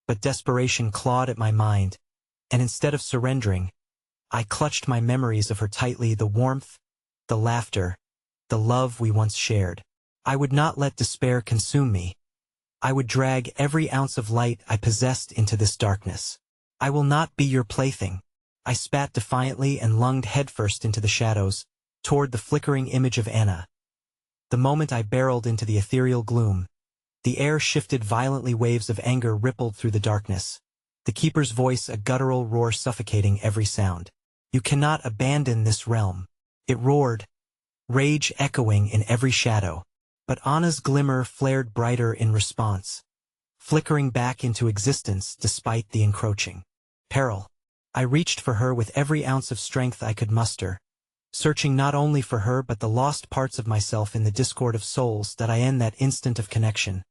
But desperation clawed at my mind, and instead of surrendering, I clutched my memories of her tightly, the warmth, the laughter, the love we once shared. I would not let despair consume me. I would drag every ounce of light I possessed into this darkness. I will not be your plaything. I spat defiantly and lunged headfirst into the shadows, toward the flickering image of Anna. The moment I barreled into the ethereal gloom, the air shifted violently, waves of anger rippled through the darkness. The keeper's voice a guttural roar suffocating every sound. You cannot abandon this realm. It roared, rage echoing in every shadow. But Anna's glimmer flared brighter in response, flickering back into existence despite the encroaching peril. I reached for her with every ounce of strength I could muster, searching not only for her but the lost parts of myself in the discord of souls that I end that instant of connection.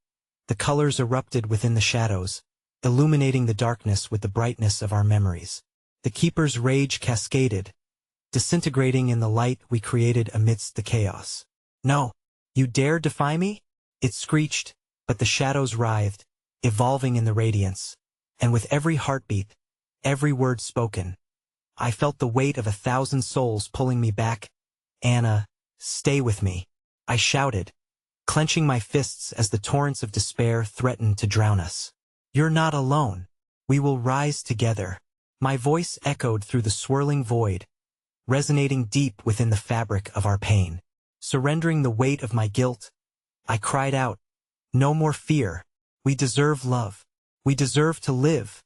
The colors erupted within the shadows, illuminating the darkness with the brightness of our memories. The keeper's rage cascaded, disintegrating in the light we created amidst the chaos. No! You dare defy me? It screeched, but the shadows writhed, evolving in the radiance. And with every heartbeat, every word spoken, I felt the weight of 1,000 souls pulling me back. Anna, stay with me, I shouted, clenching my fists as the torrents of despair threatened to drown us. You're not alone. We will rise together. My voice echoed through the swirling void, resonating deep within the fabric of our pain. Surrendering the weight of my guilt, I cried out, no more fear. We deserve love. We deserve to live.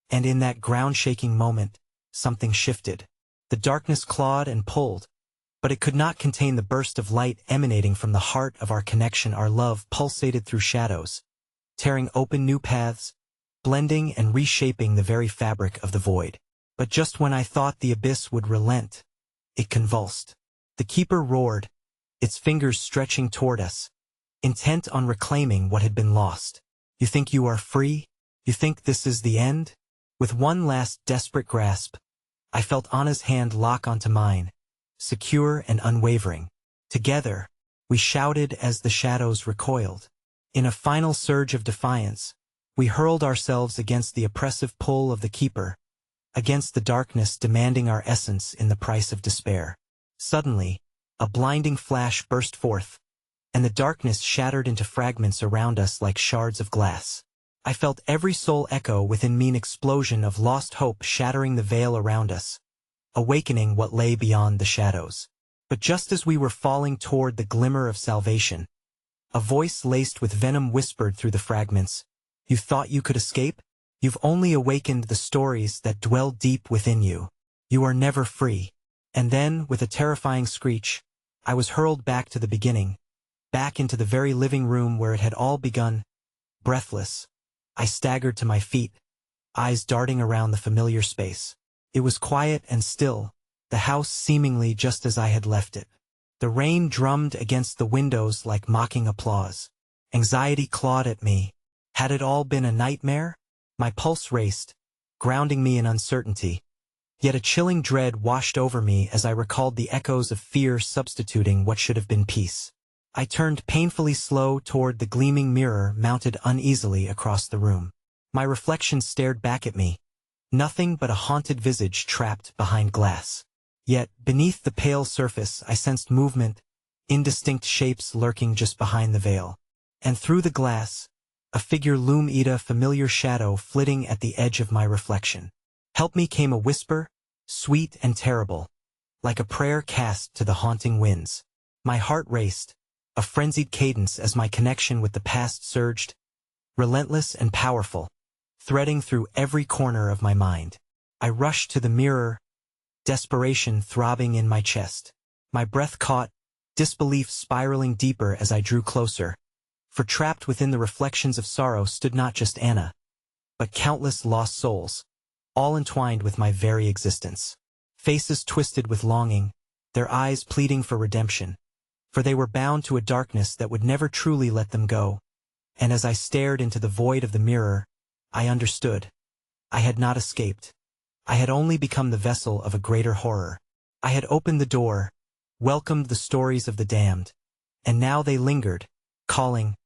And in that ground-shaking moment, something shifted. The darkness clawed and pulled, but it could not contain the burst of light emanating from the heart of our connection. Our love pulsated through shadows, tearing open new paths, blending and reshaping the very fabric of the void. But just when I thought the abyss would relent, it convulsed. The keeper roared, its fingers stretching toward us, intent on reclaiming what had been lost. You think you are free? You think this is the end? With one last desperate grasp, I felt Anna's hand lock onto mine, secure and unwavering. Together, we shouted as the shadows recoiled. In a final surge of defiance, we hurled ourselves against the oppressive pull of the keeper, against the darkness demanding our essence in the price of despair. Suddenly, a blinding flash burst forth, and the darkness shattered into fragments around us like shards of glass. I felt every soul echo within me, an explosion of lost hope shattering the veil around us, awakening what lay beyond the shadows. But just as we were falling toward the glimmer of salvation, a voice laced with venom whispered through the fragments, "You thought you could escape? You've only awakened the stories that dwell deep within you. You are never free." And then, with a terrifying screech, I was hurled back to the beginning, back into the very living room where it had all begun. Breathless, I staggered to my feet, eyes darting around the familiar space. It was quiet and still, the house seemingly just as I had left it. The rain drummed against the windows like mocking applause. Anxiety clawed at me. Had it all been a nightmare? My pulse raced, grounding me in uncertainty. Yet a chilling dread washed over me as I recalled the echoes of fear substituting what should have been peace. I turned painfully slow toward the gleaming mirror mounted uneasily across the room. My reflection stared back at me, nothing but a haunted visage trapped behind glass. Yet, beneath the pale surface I sensed movement, indistinct shapes lurking just behind the veil. And through the glass, a figure loomed, a familiar shadow flitting at the edge of my reflection. "Help me," came a whisper, sweet and terrible, like a prayer cast to the haunting winds. My heart raced, a frenzied cadence as my connection with the past surged, relentless and powerful, threading through every corner of my mind. I rushed to the mirror, desperation throbbing in my chest. My breath caught, disbelief spiraling deeper as I drew closer, for trapped within the reflections of sorrow stood not just Anna, but countless lost souls, all entwined with my very existence. Faces twisted with longing, their eyes pleading for redemption, for they were bound to a darkness that would never truly let them go. And as I stared into the void of the mirror, I understood. I had not escaped. I had only become the vessel of a greater horror. I had opened the door, welcomed the stories of the damned, And now they lingered, calling,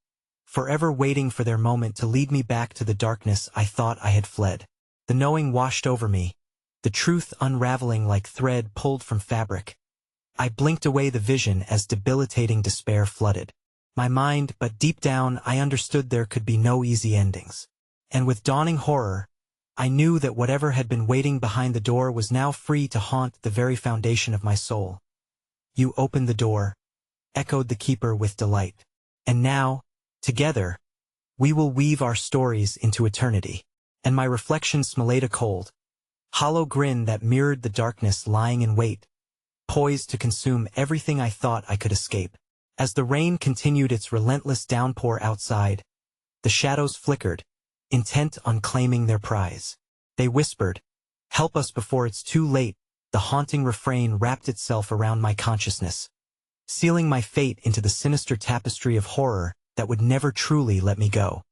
forever waiting for their moment to lead me back to the darkness I thought I had fled. The knowing washed over me, the truth unraveling like thread pulled from fabric. I blinked away the vision as debilitating despair flooded my mind, but deep down I understood there could be no easy endings. And with dawning horror, I knew that whatever had been waiting behind the door was now free to haunt the very foundation of my soul. "You opened the door," echoed the keeper with delight. "And now, together, we will weave our stories into eternity." And my reflection smelled a cold, hollow grin that mirrored the darkness lying in wait, poised to consume everything I thought I could escape. As the rain continued its relentless downpour outside, the shadows flickered, intent on claiming their prize. They whispered, "Help us before it's too late." The haunting refrain wrapped itself around my consciousness, sealing my fate into the sinister tapestry of horror that would never truly let me go.